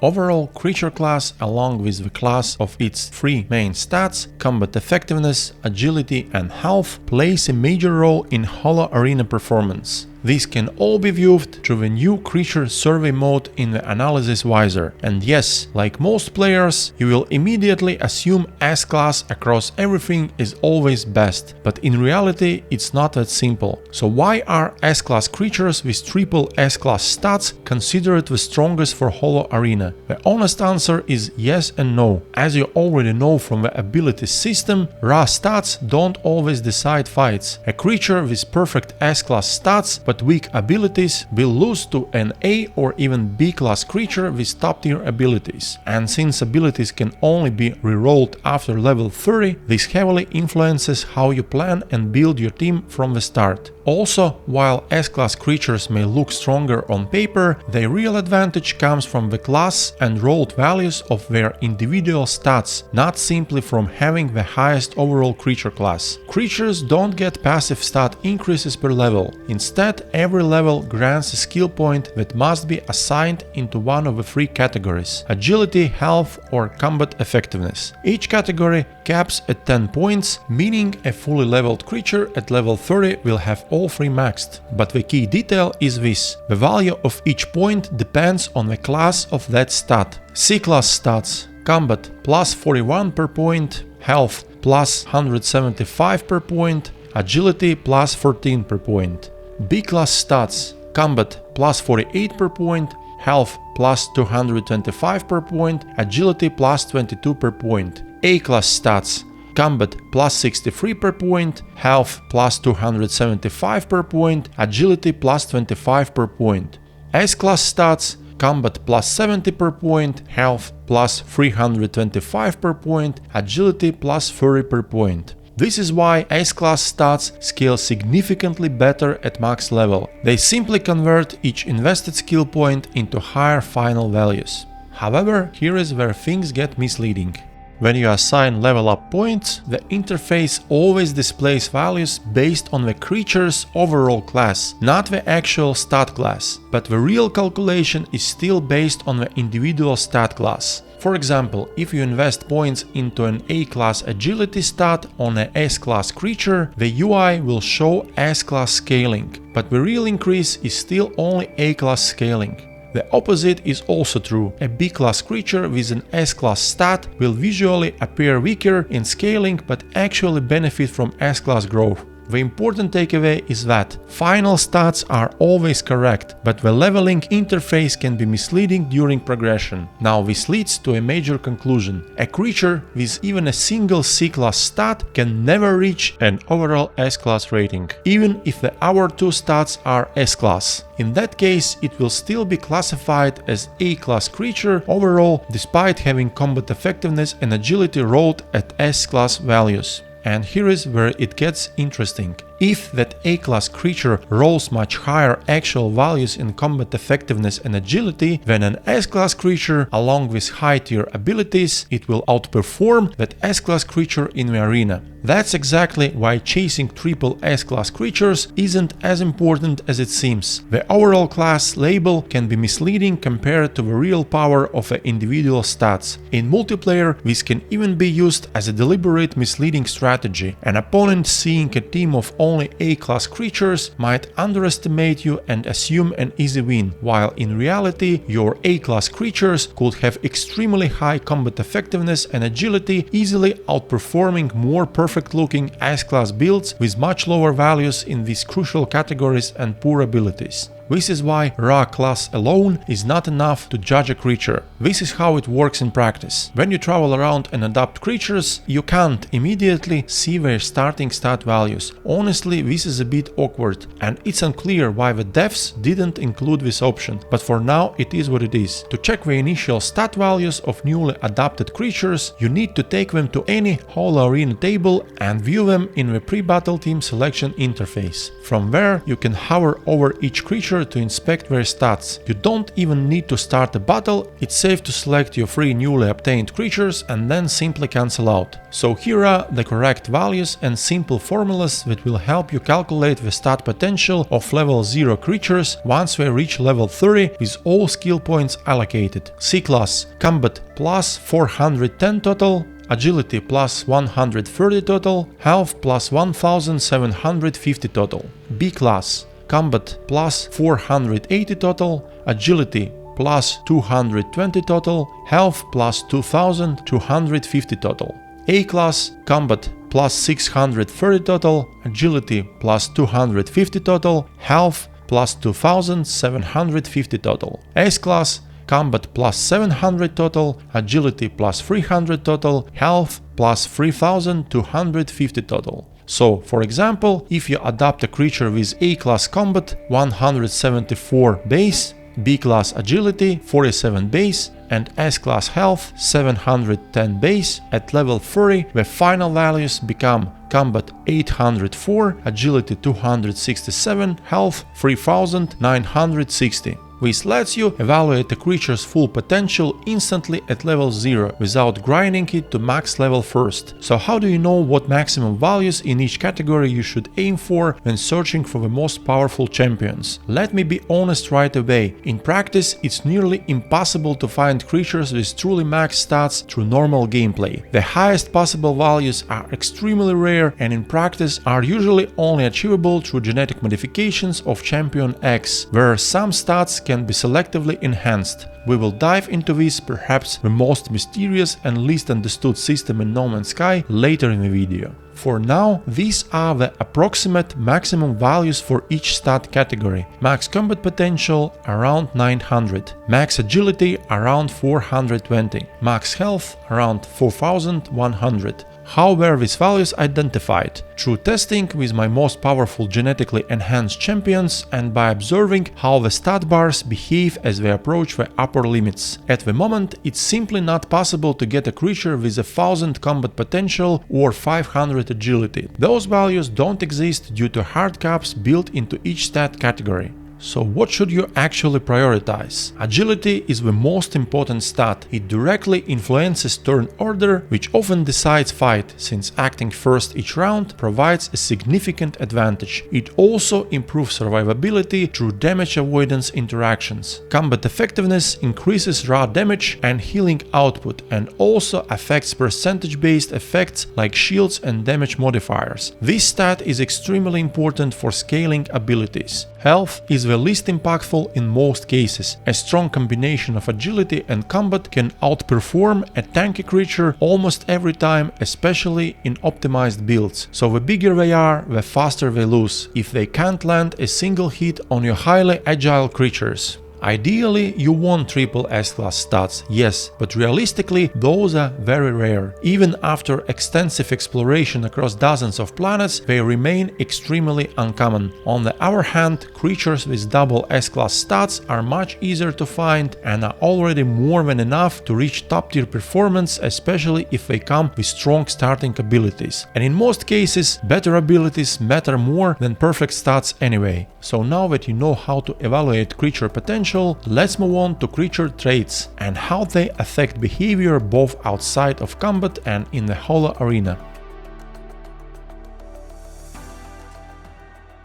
Overall, creature class, along with the class of its 3 main stats, combat effectiveness, agility and health, plays a major role in Holo-Arena performance. These can all be viewed through the new creature survey mode in the analysis visor. And yes, like most players, you will immediately assume S-class across everything is always best. But in reality, it's not that simple. So why are S-class creatures with triple S-class stats considered the strongest for Holo-Arena? The honest answer is yes and no. As you already know from the ability system, raw stats don't always decide fights. A creature with perfect S-class stats but weak abilities will lose to an A or even B class creature with top tier abilities. And since abilities can only be rerolled after level 30, this heavily influences how you plan and build your team from the start. Also, while S-class creatures may look stronger on paper, their real advantage comes from the class and rolled values of their individual stats, not simply from having the highest overall creature class. Creatures don't get passive stat increases per level. Instead, every level grants a skill point that must be assigned into one of the 3 categories: agility, health or combat effectiveness. Each category caps at 10 points, meaning a fully leveled creature at level 30 will have all 3 maxed. But the key detail is this: the value of each point depends on the class of that stat. C-class stats: combat plus 41 per point, health plus 175 per point, agility plus 14 per point. B-class stats: combat plus 48 per point, health plus 225 per point, agility plus 22 per point. A-class stats: combat plus 63 per point, health plus 275 per point, agility plus 25 per point. S-class stats: combat plus 70 per point, health plus 325 per point, agility plus 30 per point. This is why S-class stats scale significantly better at max level. They simply convert each invested skill point into higher final values. However, here is where things get misleading. When you assign level up points, the interface always displays values based on the creature's overall class, not the actual stat class. But the real calculation is still based on the individual stat class. For example, if you invest points into an A-class agility stat on a S-class creature, the UI will show S-class scaling, but the real increase is still only A-class scaling. The opposite is also true. A B-class creature with an S-class stat will visually appear weaker in scaling but actually benefit from S-class growth. The important takeaway is that final stats are always correct, but the leveling interface can be misleading during progression. Now this leads to a major conclusion. A creature with even a single C-class stat can never reach an overall S-class rating, even if the other two stats are S-class. In that case, it will still be classified as A-class creature overall, despite having combat effectiveness and agility rolled at S-class values. And here is where it gets interesting. If that A-class creature rolls much higher actual values in combat effectiveness and agility than an S-class creature along with high-tier abilities, it will outperform that S-class creature in the arena. That's exactly why chasing triple S-class creatures isn't as important as it seems. The overall class label can be misleading compared to the real power of the individual stats. In multiplayer, this can even be used as a deliberate misleading strategy. An opponent seeing a team of only A-class creatures might underestimate you and assume an easy win, while in reality your A-class creatures could have extremely high combat effectiveness and agility, easily outperforming more perfect-looking S-class builds with much lower values in these crucial categories and poor abilities. This is why raw class alone is not enough to judge a creature. This is how it works in practice. When you travel around and adopt creatures, you can't immediately see their starting stat values. Honestly, this is a bit awkward, and it's unclear why the devs didn't include this option, but for now it is what it is. To check the initial stat values of newly adopted creatures, you need to take them to any Holo-Arena table and view them in the pre-battle team selection interface. From there, you can hover over each creature to inspect their stats. You don't even need to start a battle, it's safe to select your 3 newly obtained creatures and then simply cancel out. So here are the correct values and simple formulas that will help you calculate the stat potential of level 0 creatures once they reach level 30 with all skill points allocated. C-class: Combat plus 410 total, Agility plus 130 total, Health plus 1750 total. B-class: Combat plus 480 total, Agility plus 220 total, Health plus 2250 total. A-class: Combat plus 630 total, Agility plus 250 total, Health plus 2750 total. S-class: Combat plus 700 total, Agility plus 300 total, Health plus 3250 total. So, for example, if you adopt a creature with A-class combat 174 base, B-class agility 47 base, and S-class health 710 base, at level 30 the final values become combat 804, agility 267, health 3960. This lets you evaluate the creature's full potential instantly at level 0 without grinding it to max level first. So how do you know what maximum values in each category you should aim for when searching for the most powerful champions? Let me be honest right away, in practice it's nearly impossible to find creatures with truly max stats through normal gameplay. The highest possible values are extremely rare and in practice are usually only achievable through genetic modifications of Champion X, where some stats can be selectively enhanced. We will dive into this, perhaps the most mysterious and least understood system in No Man's Sky, later in the video. For now, these are the approximate maximum values for each stat category. Max combat potential around 900, max agility around 420, max health around 4100. How were these values identified? Through testing with my most powerful genetically enhanced champions and by observing how the stat bars behave as they approach the upper limits. At the moment, it's simply not possible to get a creature with 1000 combat potential or 500 agility. Those values don't exist due to hard caps built into each stat category. So what should you actually prioritize? Agility is the most important stat. It directly influences turn order, which often decides fight, since acting first each round provides a significant advantage. It also improves survivability through damage avoidance interactions. Combat effectiveness increases raw damage and healing output and also affects percentage-based effects like shields and damage modifiers. This stat is extremely important for scaling abilities. Health is the the least impactful in most cases. A strong combination of agility and combat can outperform a tanky creature almost every time, especially in optimized builds. So the bigger they are, the faster they lose, if they can't land a single hit on your highly agile creatures. Ideally, you want triple S-class stats, yes, but realistically those are very rare. Even after extensive exploration across dozens of planets, they remain extremely uncommon. On the other hand, creatures with double S-class stats are much easier to find and are already more than enough to reach top-tier performance, especially if they come with strong starting abilities. And in most cases, better abilities matter more than perfect stats anyway. So now that you know how to evaluate creature potential, let's move on to creature traits and how they affect behavior both outside of combat and in the Holo-Arena.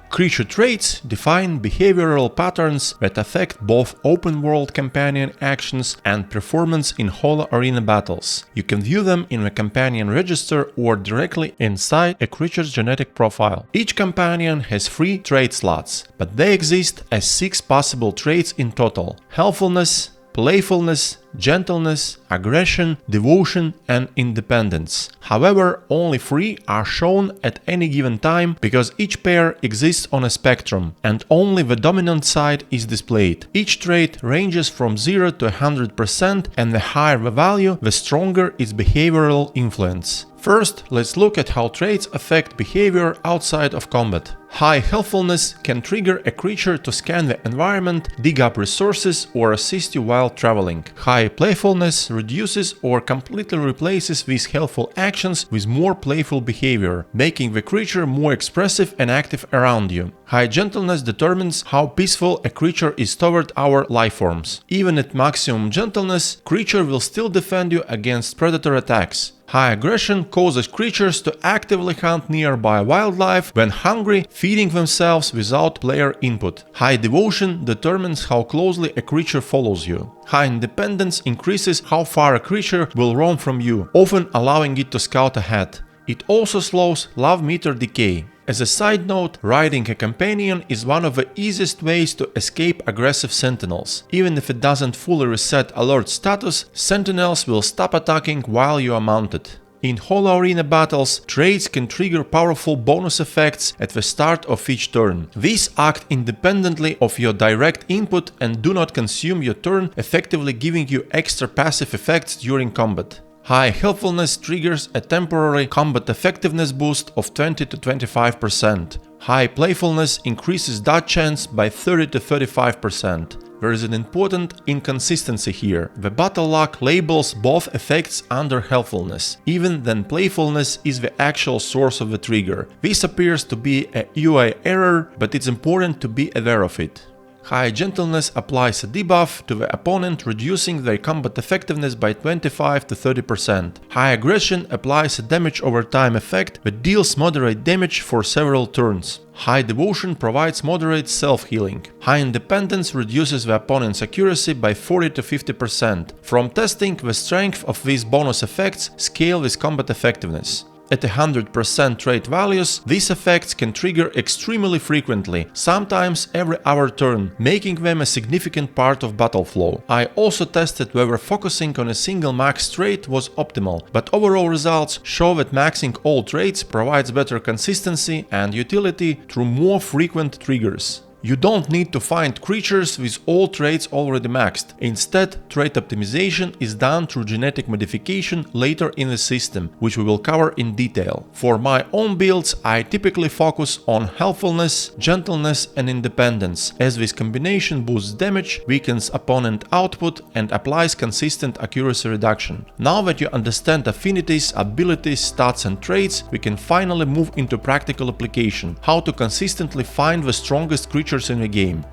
Creature traits define behavioral patterns that affect both open-world companion actions and performance in Holo-Arena battles. You can view them in the companion register or directly inside a creature's genetic profile. Each companion has 3 trait slots, but they exist as 6 possible traits in total: helpfulness, playfulness, gentleness, aggression, devotion, and independence. However, only 3 are shown at any given time because each pair exists on a spectrum and only the dominant side is displayed. Each trait ranges from 0 to 100%, and the higher the value, the stronger its behavioral influence. First, let's look at how traits affect behavior outside of combat. High helpfulness can trigger a creature to scan the environment, dig up resources, or assist you while traveling. High playfulness reduces or completely replaces these helpful actions with more playful behavior, making the creature more expressive and active around you. High gentleness determines how peaceful a creature is toward our lifeforms. Even at maximum gentleness, creature will still defend you against predator attacks. High aggression causes creatures to actively hunt nearby wildlife when hungry, feeding themselves without player input. High devotion determines how closely a creature follows you. High independence increases how far a creature will roam from you, often allowing it to scout ahead. It also slows love meter decay. As a side note, riding a companion is one of the easiest ways to escape aggressive sentinels. Even if it doesn't fully reset alert status, sentinels will stop attacking while you are mounted. In Holo-Arena battles, traits can trigger powerful bonus effects at the start of each turn. These act independently of your direct input and do not consume your turn, effectively giving you extra passive effects during combat. High helpfulness triggers a temporary combat effectiveness boost of 20 to 25%. High playfulness increases that chance by 30 to 35%. There is an important inconsistency here. The battle log labels both effects under helpfulness, even then playfulness is the actual source of the trigger. This appears to be a UI error, but it's important to be aware of it. High gentleness applies a debuff to the opponent, reducing their combat effectiveness by 25 to 30%. High aggression applies a damage over time effect that deals moderate damage for several turns. High devotion provides moderate self-healing. High independence reduces the opponent's accuracy by 40 to 50%. From testing, the strength of these bonus effects scale with combat effectiveness. At 100% trait values, these effects can trigger extremely frequently, sometimes every other turn, making them a significant part of battle flow. I also tested whether focusing on a single max trait was optimal, but overall results show that maxing all traits provides better consistency and utility through more frequent triggers. You don't need to find creatures with all traits already maxed. Instead, trait optimization is done through genetic modification later in the system, which we will cover in detail. For my own builds, I typically focus on helpfulness, gentleness, and independence, as this combination boosts damage, weakens opponent output, and applies consistent accuracy reduction. Now that you understand affinities, abilities, stats, and traits, we can finally move into practical application, how to consistently find the strongest creatures in the game.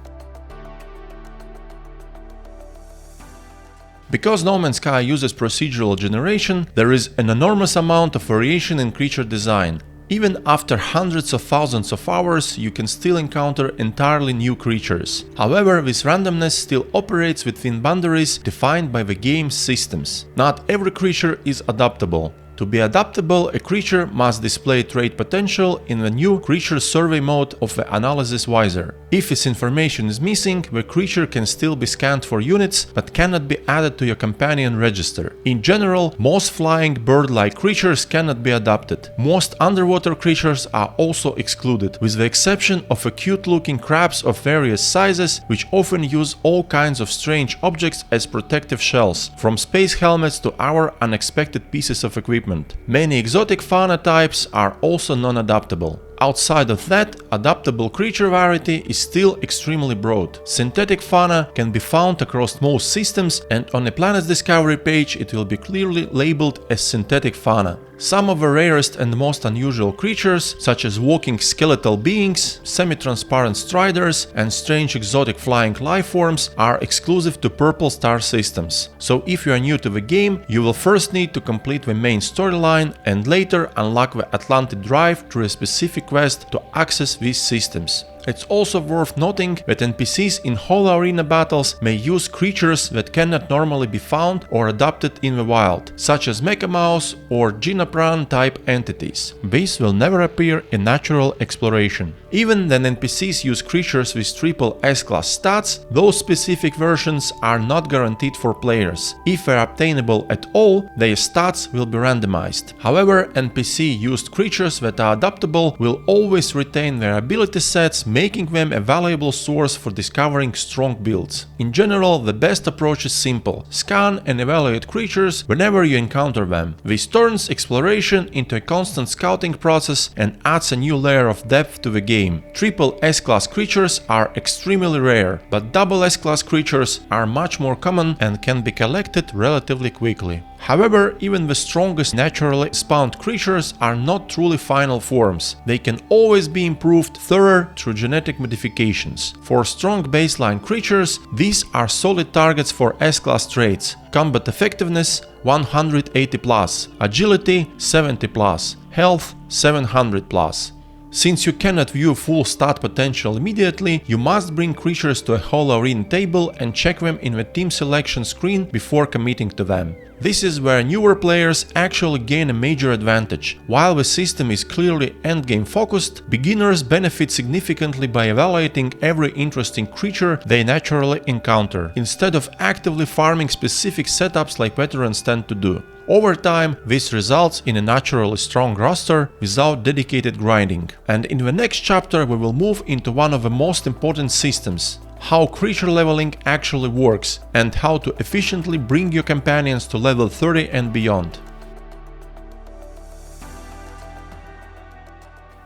Because No Man's Sky uses procedural generation, there is an enormous amount of variation in creature design. Even after hundreds of thousands of hours, you can still encounter entirely new creatures. However, this randomness still operates within boundaries defined by the game's systems. Not every creature is adaptable. To be adaptable, a creature must display trait potential in the new creature survey mode of the analysis visor. If this information is missing, the creature can still be scanned for units but cannot be added to your companion register. In general, most flying bird-like creatures cannot be adapted. Most underwater creatures are also excluded, with the exception of a cute-looking crabs of various sizes, which often use all kinds of strange objects as protective shells, from space helmets to our unexpected pieces of equipment. Many exotic fauna types are also non-adaptable. Outside of that, adaptable creature variety is still extremely broad. Synthetic fauna can be found across most systems, and on a planet's discovery page it will be clearly labeled as synthetic fauna. Some of the rarest and most unusual creatures, such as walking skeletal beings, semi-transparent striders, and strange exotic flying life forms, are exclusive to purple star systems. So if you are new to the game, you will first need to complete the main storyline and later unlock the Atlantic Drive through a specific quest to access these systems. It's also worth noting that NPCs in Holo-Arena battles may use creatures that cannot normally be found or adapted in the wild, such as Mecha Mouse or Ginapran type entities. These will never appear in natural exploration. Even when NPCs use creatures with triple S-class stats, those specific versions are not guaranteed for players. If they're obtainable at all, their stats will be randomized. However, NPC-used creatures that are adaptable will always retain their ability sets, making them a valuable source for discovering strong builds. In general, the best approach is simple: scan and evaluate creatures whenever you encounter them. This turns exploration into a constant scouting process and adds a new layer of depth to the game. Triple S-class creatures are extremely rare, but double S-class creatures are much more common and can be collected relatively quickly. However, even the strongest naturally spawned creatures are not truly final forms. They can always be improved further through genetic modifications. For strong baseline creatures, these are solid targets for S-class traits: combat effectiveness 180+, agility 70+, health 700+. Since you cannot view full stat potential immediately, you must bring creatures to a Holo-Arena table and check them in the team selection screen before committing to them. This is where newer players actually gain a major advantage. While the system is clearly endgame focused, beginners benefit significantly by evaluating every interesting creature they naturally encounter, instead of actively farming specific setups like veterans tend to do. Over time, this results in a naturally strong roster without dedicated grinding. And in the next chapter we will move into one of the most important systems: how creature leveling actually works and how to efficiently bring your companions to level 30 and beyond.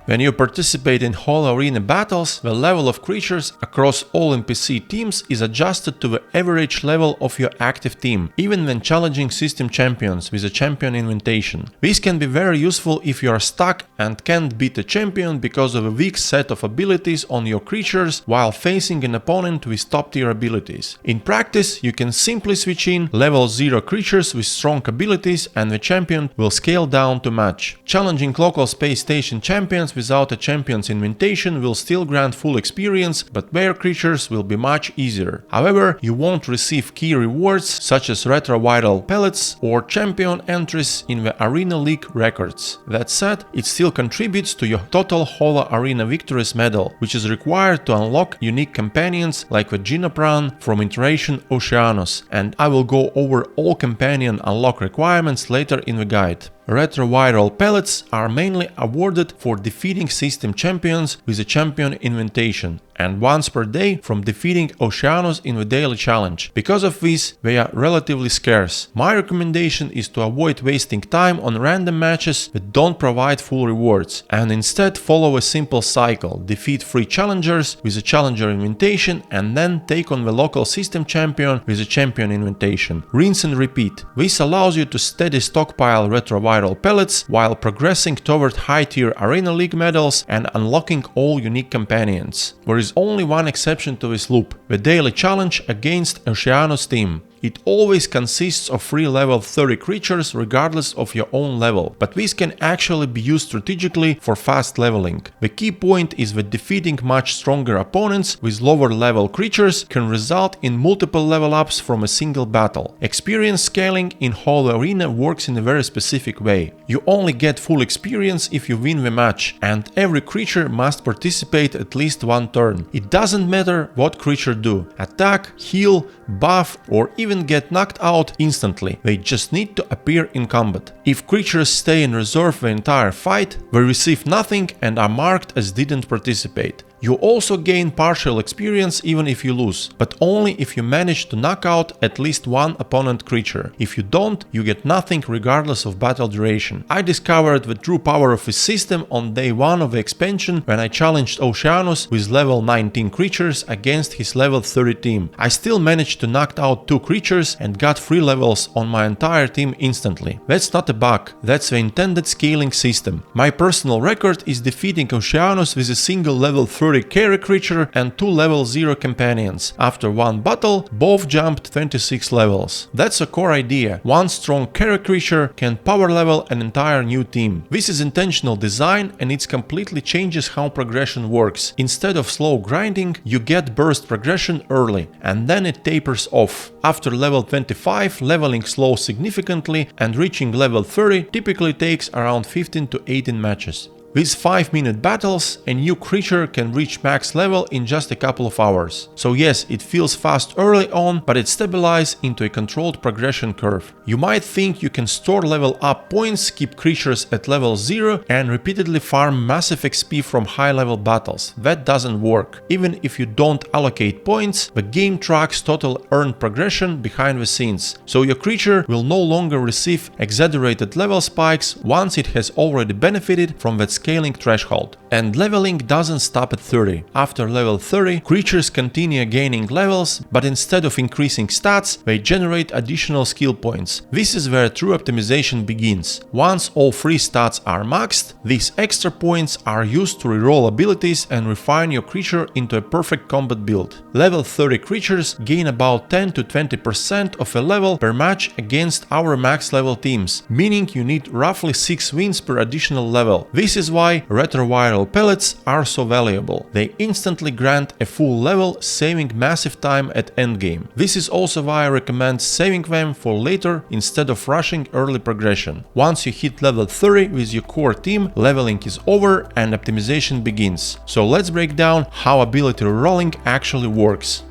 When you participate in Holo-Arena battles, the level of creatures across all NPC teams is adjusted to the average level of your active team, even when challenging system champions with a champion inventation. This can be very useful if you are stuck and can't beat a champion because of a weak set of abilities on your creatures while facing an opponent with top tier abilities. In practice, you can simply switch in level 0 creatures with strong abilities and the champion will scale down to match. Challenging local space station champions without a champion's inventation will still grant full experience, but their creatures will be much easier. However, you won't receive key rewards such as retroviral pellets or champion entries in the Arena League records. That said, it still contributes to your total Holo-Arena Victories medal, which is required to unlock unique companions like the Ginapran from Iteration Oceanos, and I will go over all companion unlock requirements later in the guide. Retroviral pellets are mainly awarded for defeating system champions with a champion inventation, and once per day from defeating Oceanos in the daily challenge. Because of this, they are relatively scarce. My recommendation is to avoid wasting time on random matches that don't provide full rewards, and instead follow a simple cycle: defeat 3 challengers with a challenger invitation and then take on the local system champion with a champion invitation. Rinse and repeat. This allows you to steady stockpile retroviral pellets while progressing toward high-tier Arena League medals and unlocking all unique companions. There is only one exception to this loop: the daily challenge against Oceanos team. It always consists of 3 level 30 creatures regardless of your own level, but these can actually be used strategically for fast leveling. The key point is that defeating much stronger opponents with lower level creatures can result in multiple level ups from a single battle. Experience scaling in Holo-Arena works in a very specific way. You only get full experience if you win the match, and every creature must participate at least one turn. It doesn't matter what creature do: attack, heal, buff, or even get knocked out instantly. They just need to appear in combat. If creatures stay in reserve the entire fight, they receive nothing and are marked as didn't participate. You also gain partial experience even if you lose, but only if you manage to knock out at least one opponent creature. If you don't, you get nothing regardless of battle duration. I discovered the true power of this system on day 1 of the expansion when I challenged Oceanus with level 19 creatures against his level 30 team. I still managed to knock out 2 creatures and got 3 levels on my entire team instantly. That's not a bug, that's the intended scaling system. My personal record is defeating Oceanus with a single level 30 carry creature and 2 level 0 companions. After one battle, both jumped 26 levels. That's a core idea. One strong carry creature can power level an entire new team. This is intentional design, and it completely changes how progression works. Instead of slow grinding, you get burst progression early, and then it tapers off. After level 25, leveling slows significantly, and reaching level 30 typically takes around 15 to 18 matches. With 5-minute battles, a new creature can reach max level in just a couple of hours. So yes, it feels fast early on, but it stabilizes into a controlled progression curve. You might think you can store level up points, keep creatures at level 0 and repeatedly farm massive XP from high level battles. That doesn't work. Even if you don't allocate points, the game tracks total earned progression behind the scenes. So your creature will no longer receive exaggerated level spikes once it has already benefited from that scaling threshold. And leveling doesn't stop at 30. After level 30, creatures continue gaining levels, but instead of increasing stats, they generate additional skill points. This is where true optimization begins. Once all 3 stats are maxed, these extra points are used to reroll abilities and refine your creature into a perfect combat build. Level 30 creatures gain about 10 to 20% of a level per match against our max level teams, meaning you need roughly 6 wins per additional level. This is why retroviral pellets are so valuable. They instantly grant a full level, saving massive time at endgame. This is also why I recommend saving them for later instead of rushing early progression. Once you hit level 30 with your core team, leveling is over and optimization begins. So let's break down how ability rerolling actually works.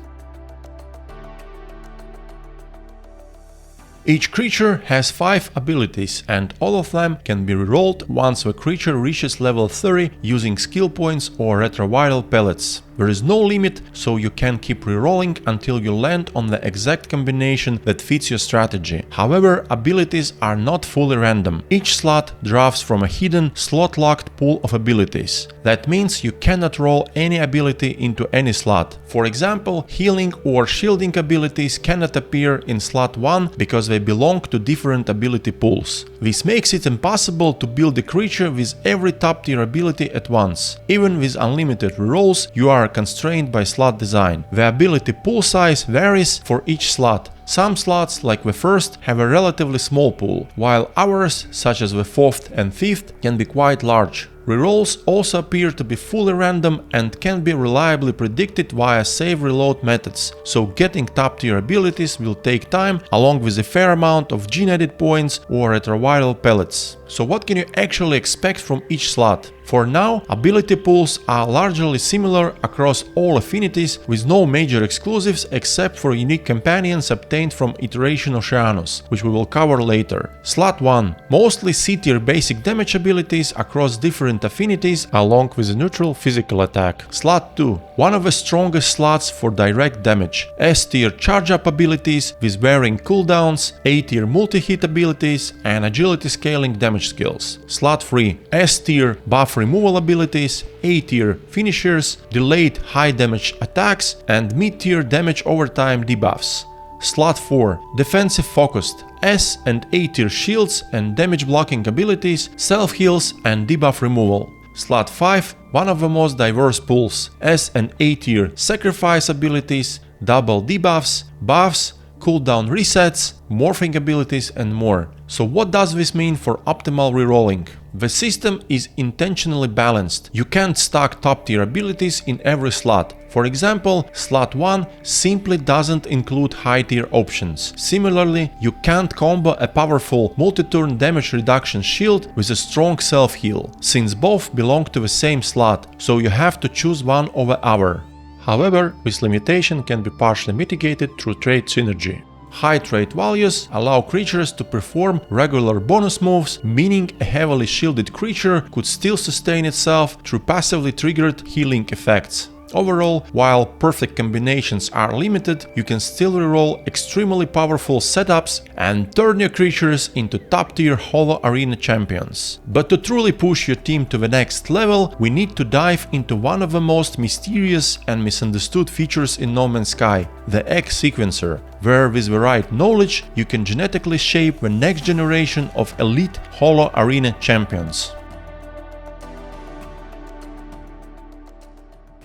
Each creature has 5 abilities, and all of them can be rerolled once the creature reaches level 30 using skill points or retroviral pellets. There is no limit, so you can keep rerolling until you land on the exact combination that fits your strategy. However, abilities are not fully random. Each slot drafts from a hidden, slot-locked pool of abilities. That means you cannot roll any ability into any slot. For example, healing or shielding abilities cannot appear in slot 1 because they belong to different ability pools. This makes it impossible to build a creature with every top-tier ability at once. Even with unlimited rerolls, you are constrained by slot design. The ability pool size varies for each slot. Some slots, like the first, have a relatively small pool, while others, such as the 4th and 5th, can be quite large. Rerolls also appear to be fully random and can be reliably predicted via save reload methods, so getting top tier abilities will take time along with a fair amount of gene-edit points or retroviral pellets. So what can you actually expect from each slot? For now, ability pools are largely similar across all affinities with no major exclusives except for unique companions obtained from Iteration Oceanus, which we will cover later. Slot 1. Mostly C-tier basic damage abilities across different affinities along with a neutral physical attack. Slot 2. One of the strongest slots for direct damage. S-tier charge-up abilities with varying cooldowns, A-tier multi-hit abilities and agility scaling damage skills. Slot 3. S-tier buff removal abilities, A-tier finishers, delayed high damage attacks and mid-tier damage overtime debuffs. Slot 4. Defensive focused, S and A-tier shields and damage blocking abilities, self-heals and debuff removal. Slot 5. One of the most diverse pools, S and A-tier sacrifice abilities, double debuffs, buffs, cooldown resets, morphing abilities and more. So what does this mean for optimal rerolling? The system is intentionally balanced. You can't stack top tier abilities in every slot. For example, slot 1 simply doesn't include high tier options. Similarly, you can't combo a powerful multi-turn damage reduction shield with a strong self-heal, since both belong to the same slot, so you have to choose one over other. However, this limitation can be partially mitigated through trait synergy. High trait values allow creatures to perform regular bonus moves, meaning a heavily shielded creature could still sustain itself through passively triggered healing effects. Overall, while perfect combinations are limited, you can still reroll extremely powerful setups and turn your creatures into top-tier Holo-Arena champions. But to truly push your team to the next level, we need to dive into one of the most mysterious and misunderstood features in No Man's Sky, the Egg Sequencer, where with the right knowledge you can genetically shape the next generation of elite Holo-Arena champions.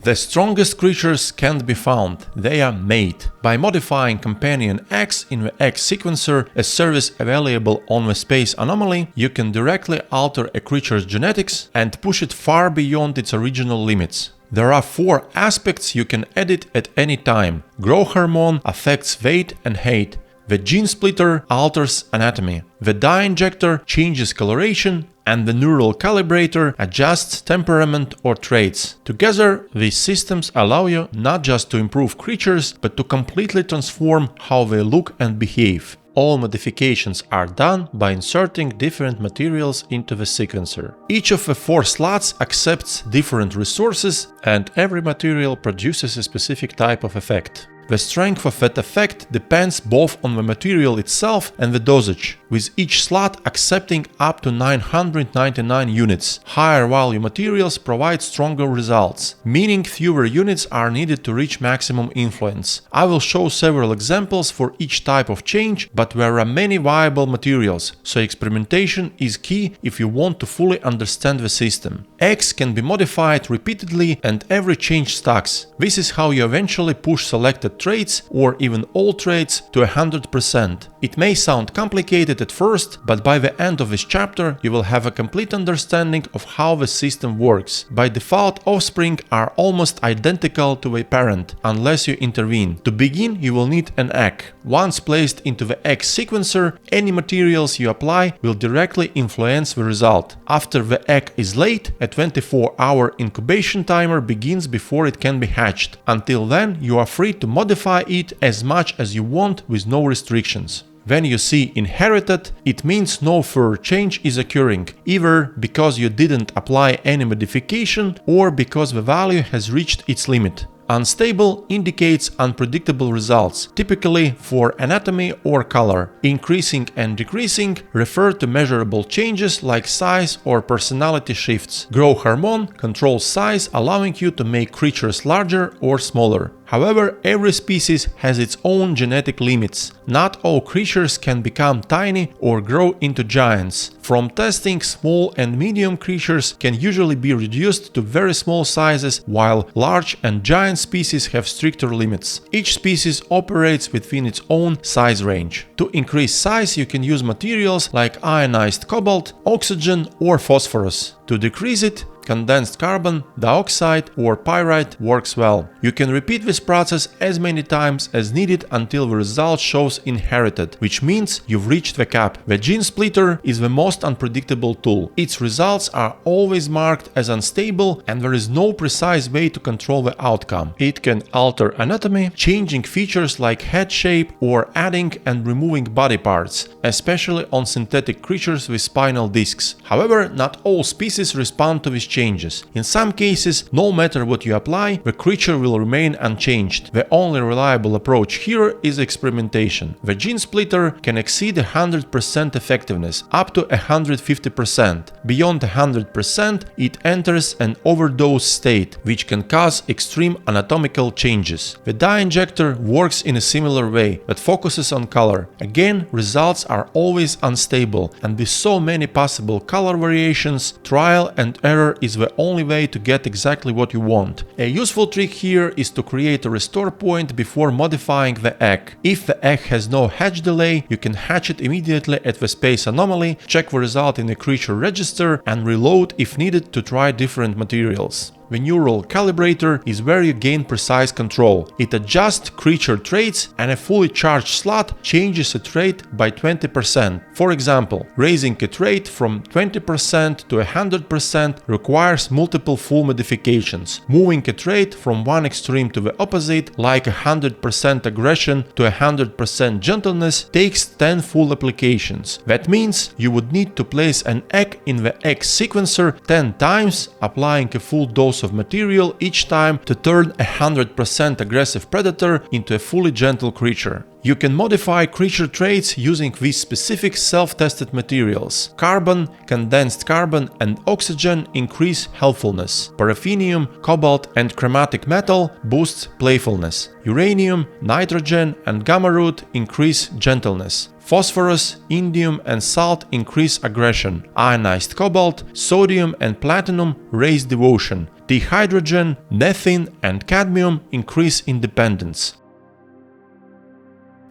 The strongest creatures can't be found, they are made. By modifying Companion X in the X Sequencer, a service available on the Space Anomaly, you can directly alter a creature's genetics and push it far beyond its original limits. There are 4 aspects you can edit at any time. Growth Hormone affects weight and height. The Gene Splitter alters anatomy. The Dye Injector changes coloration, and the Neural Calibrator adjusts temperament or traits. Together, these systems allow you not just to improve creatures, but to completely transform how they look and behave. All modifications are done by inserting different materials into the sequencer. Each of the 4 slots accepts different resources, and every material produces a specific type of effect. The strength of that effect depends both on the material itself and the dosage, with each slot accepting up to 999 units. Higher value materials provide stronger results, meaning fewer units are needed to reach maximum influence. I will show several examples for each type of change, but there are many viable materials, so experimentation is key if you want to fully understand the system. X can be modified repeatedly and every change stacks. This is how you eventually push selected traits or even all traits to 100%. It may sound complicated at first, but by the end of this chapter you will have a complete understanding of how the system works. By default, offspring are almost identical to a parent, unless you intervene. To begin, you will need an egg. Once placed into the egg sequencer, any materials you apply will directly influence the result. After the egg is laid, a 24-hour incubation timer begins before it can be hatched. Until then, you are free to modify it as much as you want with no restrictions. When you see inherited, it means no further change is occurring, either because you didn't apply any modification or because the value has reached its limit. Unstable indicates unpredictable results, typically for anatomy or color. Increasing and decreasing refer to measurable changes like size or personality shifts. Growth hormone controls size, allowing you to make creatures larger or smaller. However, every species has its own genetic limits. Not all creatures can become tiny or grow into giants. From testing, small and medium creatures can usually be reduced to very small sizes, while large and giant species have stricter limits. Each species operates within its own size range. To increase size, you can use materials like ionized cobalt, oxygen or phosphorus. To decrease it, condensed carbon dioxide or pyrite works well. You can repeat this process as many times as needed until the result shows inherited, which means you've reached the cap. The Gene Splitter is the most unpredictable tool. Its results are always marked as unstable and there is no precise way to control the outcome. It can alter anatomy, changing features like head shape or adding and removing body parts, especially on synthetic creatures with spinal discs. However, not all species respond to these changes. In some cases, no matter what you apply, the creature will remain unchanged. The only reliable approach here is experimentation. The Gene Splitter can exceed 100% effectiveness, up to 150%. Beyond 100%, it enters an overdose state, which can cause extreme anatomical changes. The Dye Injector works in a similar way, but focuses on color. Again, results are always unstable, and with so many possible color variations, trial and error is the only way to get exactly what you want. A useful trick here is to create a restore point before modifying the egg. If the egg has no hatch delay, you can hatch it immediately at the space anomaly, check the result in the creature register, and reload if needed to try different materials. The neural calibrator is where you gain precise control. It adjusts creature traits, and a fully charged slot changes a trait by 20%. For example, raising a trait from 20% to 100% requires multiple full modifications. Moving a trait from one extreme to the opposite, like 100% aggression to 100% gentleness, takes 10 full applications. That means you would need to place an egg in the egg sequencer 10 times, applying a full dose of material each time to turn a 100% aggressive predator into a fully gentle creature. You can modify creature traits using these specific self-tested materials. Carbon, condensed carbon, and oxygen increase healthfulness. Paraffinium, cobalt, and chromatic metal boosts playfulness. Uranium, nitrogen, and gamma root increase gentleness. Phosphorus, indium, and salt increase aggression. Ionized cobalt, sodium, and platinum raise devotion. Dihydrogen, methane, and cadmium increase independence.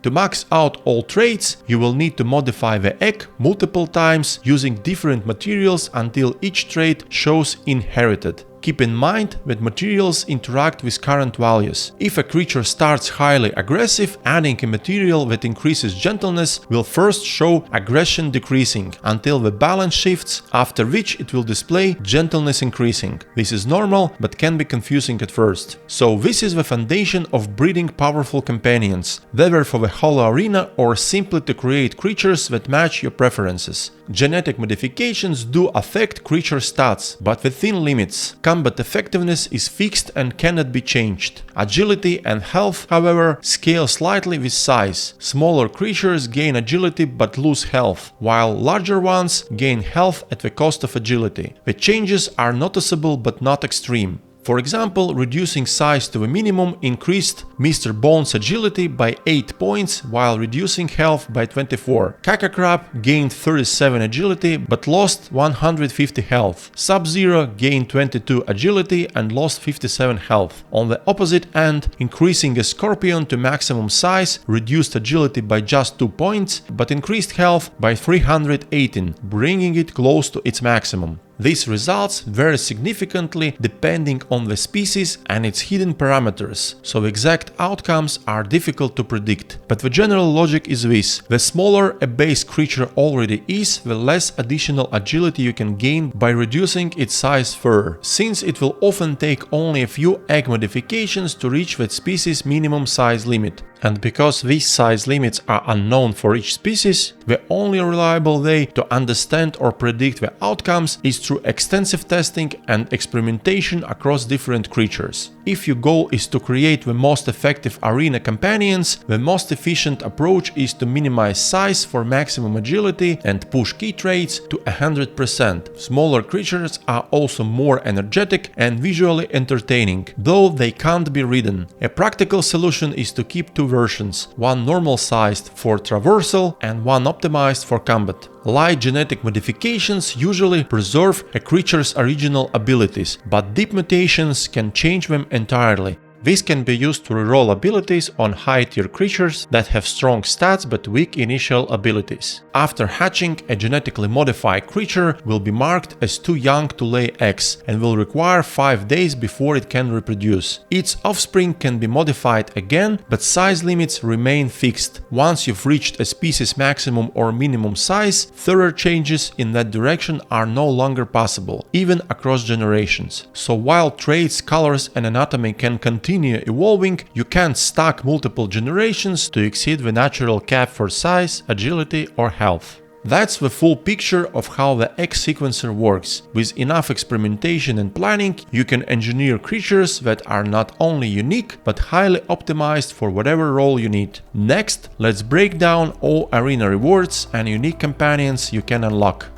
To max out all traits, you will need to modify the egg multiple times using different materials until each trait shows inherited. Keep in mind that materials interact with current values. If a creature starts highly aggressive, adding a material that increases gentleness will first show aggression decreasing until the balance shifts, after which it will display gentleness increasing. This is normal but can be confusing at first. So this is the foundation of breeding powerful companions, whether for the Holo-Arena or simply to create creatures that match your preferences. Genetic modifications do affect creature stats, but within limits. Combat effectiveness is fixed and cannot be changed. Agility and health, however, scale slightly with size. Smaller creatures gain agility but lose health, while larger ones gain health at the cost of agility. The changes are noticeable but not extreme. For example, reducing size to a minimum increased Mr. Bone's agility by 8 points while reducing health by 24. Caca-Crab gained 37 agility but lost 150 health. Sub-Zero gained 22 agility and lost 57 health. On the opposite end, increasing a Scorpion to maximum size reduced agility by just 2 points but increased health by 318, bringing it close to its maximum. These results vary significantly depending on the species and its hidden parameters, so exact outcomes are difficult to predict. But the general logic is this: the smaller a base creature already is, the less additional agility you can gain by reducing its size further, since it will often take only a few egg modifications to reach that species' minimum size limit. And because these size limits are unknown for each species, the only reliable way to understand or predict the outcomes is through extensive testing and experimentation across different creatures. If your goal is to create the most effective arena companions, the most efficient approach is to minimize size for maximum agility and push key traits to 100%. Smaller creatures are also more energetic and visually entertaining, though they can't be ridden. A practical solution is to keep two versions, one normal-sized for traversal and one optimized for combat. Light genetic modifications usually preserve a creature's original abilities, but deep mutations can change them entirely. This can be used to reroll abilities on high-tier creatures that have strong stats but weak initial abilities. After hatching, a genetically modified creature will be marked as too young to lay eggs and will require 5 days before it can reproduce. Its offspring can be modified again, but size limits remain fixed. Once you've reached a species maximum or minimum size, further changes in that direction are no longer possible, even across generations. So while traits, colors, and anatomy can continue evolving, you can't stack multiple generations to exceed the natural cap for size, agility, or health. That's the full picture of how the egg sequencer works. With enough experimentation and planning, you can engineer creatures that are not only unique, but highly optimized for whatever role you need. Next, let's break down all arena rewards and unique companions you can unlock.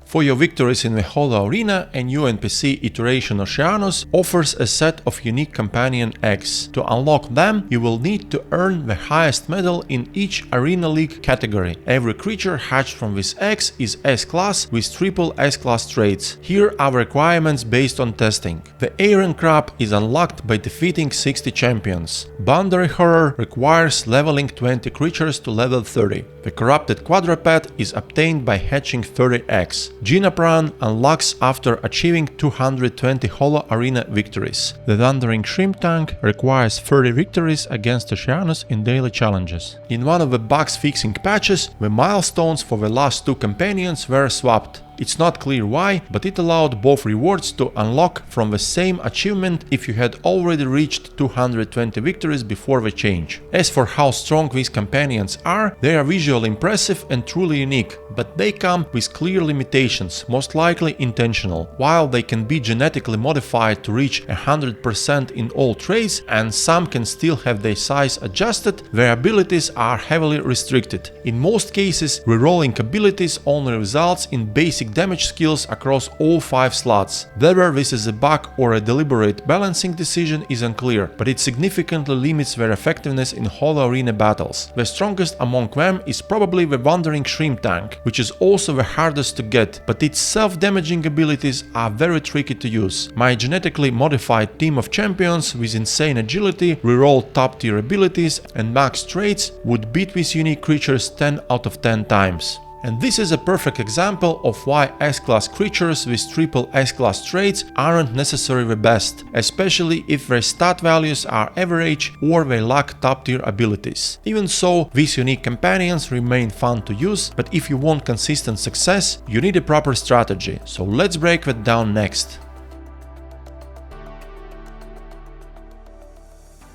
For your victories in the Holo-Arena, a new NPC iteration Oceanus offers a set of unique companion eggs. To unlock them, you will need to earn the highest medal in each Arena League category. Every creature hatched from these eggs is S-class with triple S-class traits. Here are requirements based on testing. The Iron Crab is unlocked by defeating 60 champions. Boundary Horror requires leveling 20 creatures to level 30. The Corrupted Quadruped is obtained by hatching 30 eggs. Ginapran unlocks after achieving 220 Holo-Arena victories. The Thundering Shrimp Tank requires 30 victories against Oceanus in daily challenges. In one of the bug-fixing patches, the milestones for the last two companions were swapped. It's not clear why, but it allowed both rewards to unlock from the same achievement if you had already reached 220 victories before the change. As for how strong these companions are, they are visually impressive and truly unique, but they come with clear limitations, most likely intentional. While they can be genetically modified to reach 100% in all traits, and some can still have their size adjusted, their abilities are heavily restricted. In most cases, rerolling abilities only results in basic damage skills across all 5 slots. Whether this is a bug or a deliberate balancing decision is unclear, but it significantly limits their effectiveness in Holo-Arena battles. The strongest among them is probably the Wandering Shrimp Tank, which is also the hardest to get, but its self-damaging abilities are very tricky to use. My genetically modified team of champions with insane agility, reroll top-tier abilities and max traits would beat these unique creatures 10 out of 10 times. And this is a perfect example of why S-class creatures with triple S-class traits aren't necessarily the best, especially if their stat values are average or they lack top-tier abilities. Even so, these unique companions remain fun to use, but if you want consistent success, you need a proper strategy, so let's break that down next.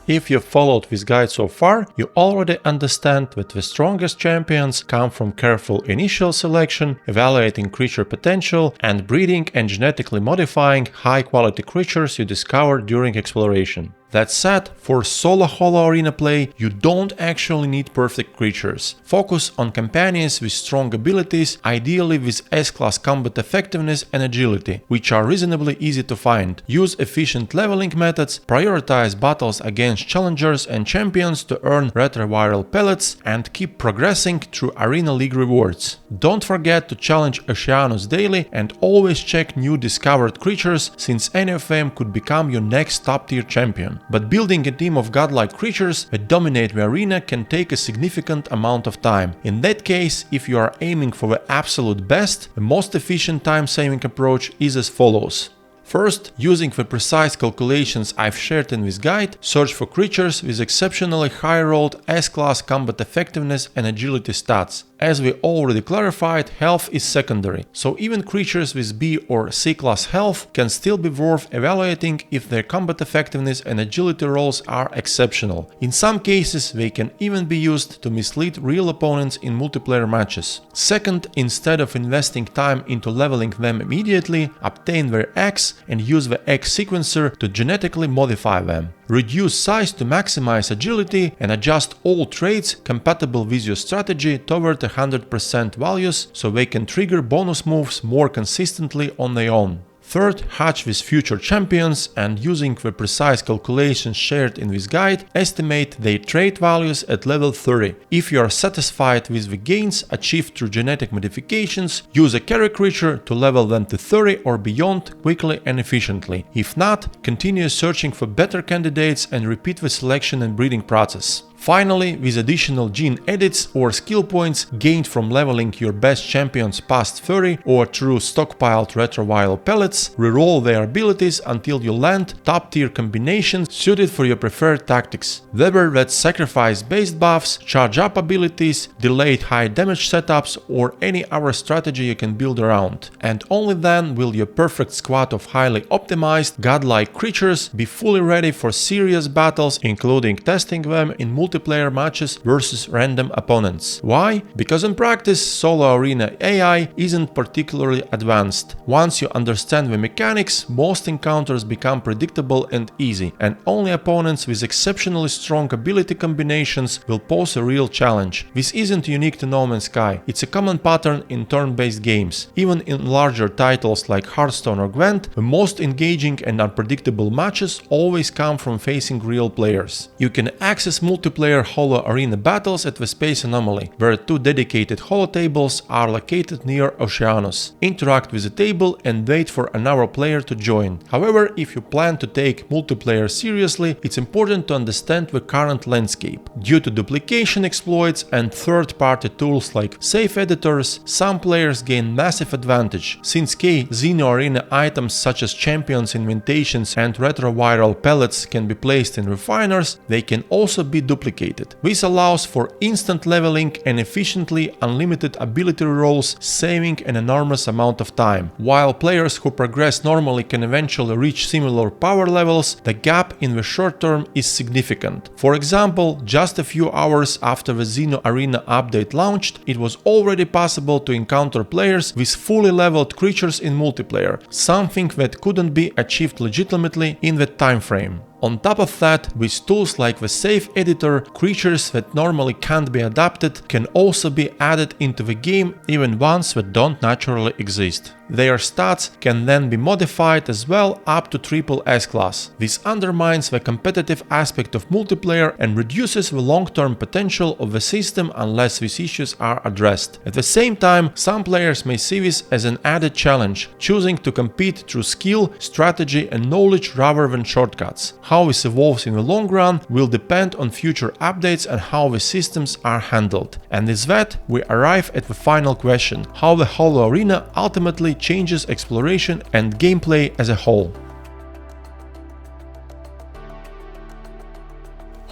If you've followed this guide so far, you already understand that the strongest champions come from careful initial selection, evaluating creature potential, and breeding and genetically modifying high-quality creatures you discover during exploration. That said, for solo Holo-Arena play, you don't actually need perfect creatures. Focus on companions with strong abilities, ideally with S-class combat effectiveness and agility, which are reasonably easy to find. Use efficient leveling methods, prioritize battles against challengers and champions to earn retroviral pellets, and keep progressing through Arena League rewards. Don't forget to challenge Oceanus daily and always check new discovered creatures, since any of them could become your next top-tier champion. But building a team of godlike creatures that dominate the arena can take a significant amount of time. In that case, if you are aiming for the absolute best, the most efficient time-saving approach is as follows. First, using the precise calculations I've shared in this guide, search for creatures with exceptionally high rolled S-class combat effectiveness and agility stats. As we already clarified, health is secondary, so even creatures with B or C class health can still be worth evaluating if their combat effectiveness and agility rolls are exceptional. In some cases, they can even be used to mislead real opponents in multiplayer matches. Second, instead of investing time into leveling them immediately, obtain their eggs and use the egg sequencer to genetically modify them. Reduce size to maximize agility and adjust all traits compatible with your strategy toward 100% values so they can trigger bonus moves more consistently on their own. Third, hatch with future champions and, using the precise calculations shared in this guide, estimate their trait values at level 30. If you are satisfied with the gains achieved through genetic modifications, use a carry creature to level them to 30 or beyond quickly and efficiently. If not, continue searching for better candidates and repeat the selection and breeding process. Finally, with additional gene edits or skill points gained from leveling your best champions past 30 or through stockpiled retroviral pellets, reroll their abilities until you land top-tier combinations suited for your preferred tactics. Whether that's sacrifice-based buffs, charge-up abilities, delayed high damage setups, or any other strategy you can build around. And only then will your perfect squad of highly optimized, godlike creatures be fully ready for serious battles, including testing them in multiple multiplayer matches versus random opponents. Why? Because in practice, Holo-Arena AI isn't particularly advanced. Once you understand the mechanics, most encounters become predictable and easy, and only opponents with exceptionally strong ability combinations will pose a real challenge. This isn't unique to No Man's Sky, it's a common pattern in turn-based games. Even in larger titles like Hearthstone or Gwent, the most engaging and unpredictable matches always come from facing real players. You can access multiplayer Holo-Arena battles at the Space Anomaly, where 2 dedicated holotables are located near Oceanus. Interact with the table and wait for another player to join. However, if you plan to take multiplayer seriously, it's important to understand the current landscape. Due to duplication exploits and third-party tools like safe editors, some players gain massive advantage. Since Xeno-Arena items such as champions, invitations and retroviral pellets can be placed in refiners, they can also be duplicated. This allows for instant leveling and efficiently unlimited ability rolls, saving an enormous amount of time. While players who progress normally can eventually reach similar power levels, the gap in the short term is significant. For example, just a few hours after the Xeno-Arena update launched, it was already possible to encounter players with fully leveled creatures in multiplayer, something that couldn't be achieved legitimately in that time frame. On top of that, with tools like the Safe Editor, creatures that normally can't be adapted can also be added into the game, even ones that don't naturally exist. Their stats can then be modified as well up to triple S-class. This undermines the competitive aspect of multiplayer and reduces the long-term potential of the system unless these issues are addressed. At the same time, some players may see this as an added challenge, choosing to compete through skill, strategy and knowledge rather than shortcuts. How this evolves in the long run will depend on future updates and how the systems are handled. And with that, we arrive at the final question: how the Holo-Arena ultimately changes exploration and gameplay as a whole.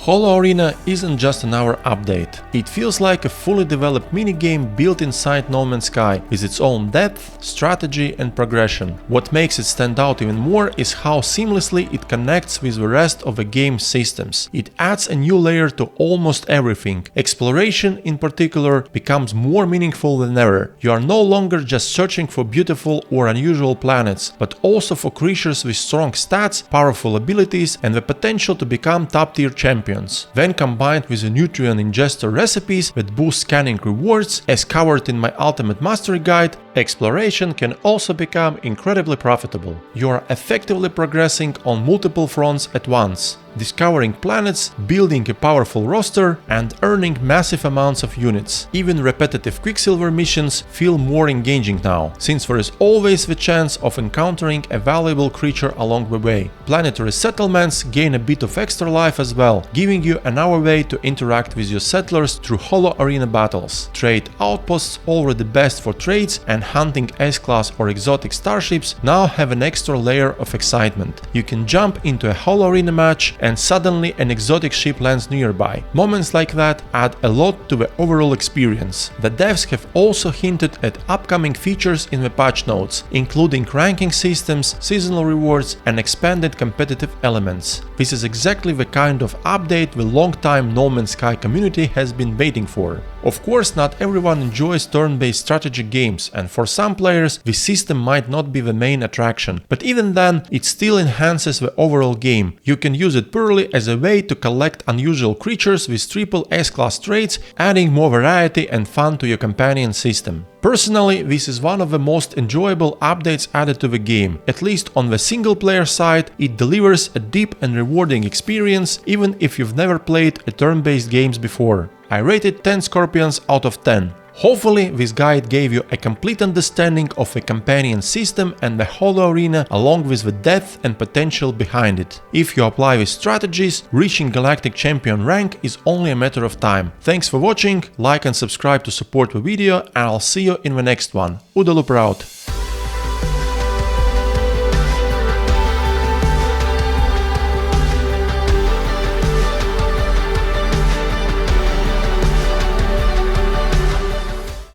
Holo-Arena isn't just another update. It feels like a fully developed minigame built inside No Man's Sky, with its own depth, strategy and progression. What makes it stand out even more is how seamlessly it connects with the rest of the game's systems. It adds a new layer to almost everything. Exploration, in particular, becomes more meaningful than ever. You are no longer just searching for beautiful or unusual planets, but also for creatures with strong stats, powerful abilities and the potential to become top-tier champions. When combined with the nutrient ingester recipes that boost scanning rewards, as covered in my Ultimate Mastery Guide, exploration can also become incredibly profitable. You are effectively progressing on multiple fronts at once, discovering planets, building a powerful roster, and earning massive amounts of units. Even repetitive Quicksilver missions feel more engaging now, since there is always the chance of encountering a valuable creature along the way. Planetary settlements gain a bit of extra life as well, giving you another way to interact with your settlers through Holo-Arena battles. Trade outposts, already best for trades and hunting S-class or exotic starships, now have an extra layer of excitement. You can jump into a Holo-Arena match and suddenly an exotic ship lands nearby. Moments like that add a lot to the overall experience. The devs have also hinted at upcoming features in the patch notes, including ranking systems, seasonal rewards and expanded competitive elements. This is exactly the kind of update the long-time No Man's Sky community has been waiting for. Of course, not everyone enjoys turn-based strategy games, and for some players this system might not be the main attraction, but even then it still enhances the overall game. You can use it purely as a way to collect unusual creatures with triple S-class traits, adding more variety and fun to your companion system. Personally, this is one of the most enjoyable updates added to the game. At least on the single player side, it delivers a deep and rewarding experience even if you've never played a turn-based games before. I rated 10 scorpions out of 10. Hopefully, this guide gave you a complete understanding of the companion system and the Holo-Arena, along with the depth and potential behind it. If you apply these strategies, reaching Galactic Champion rank is only a matter of time. Thanks for watching, like and subscribe to support the video, and I'll see you in the next one. Udelu proud!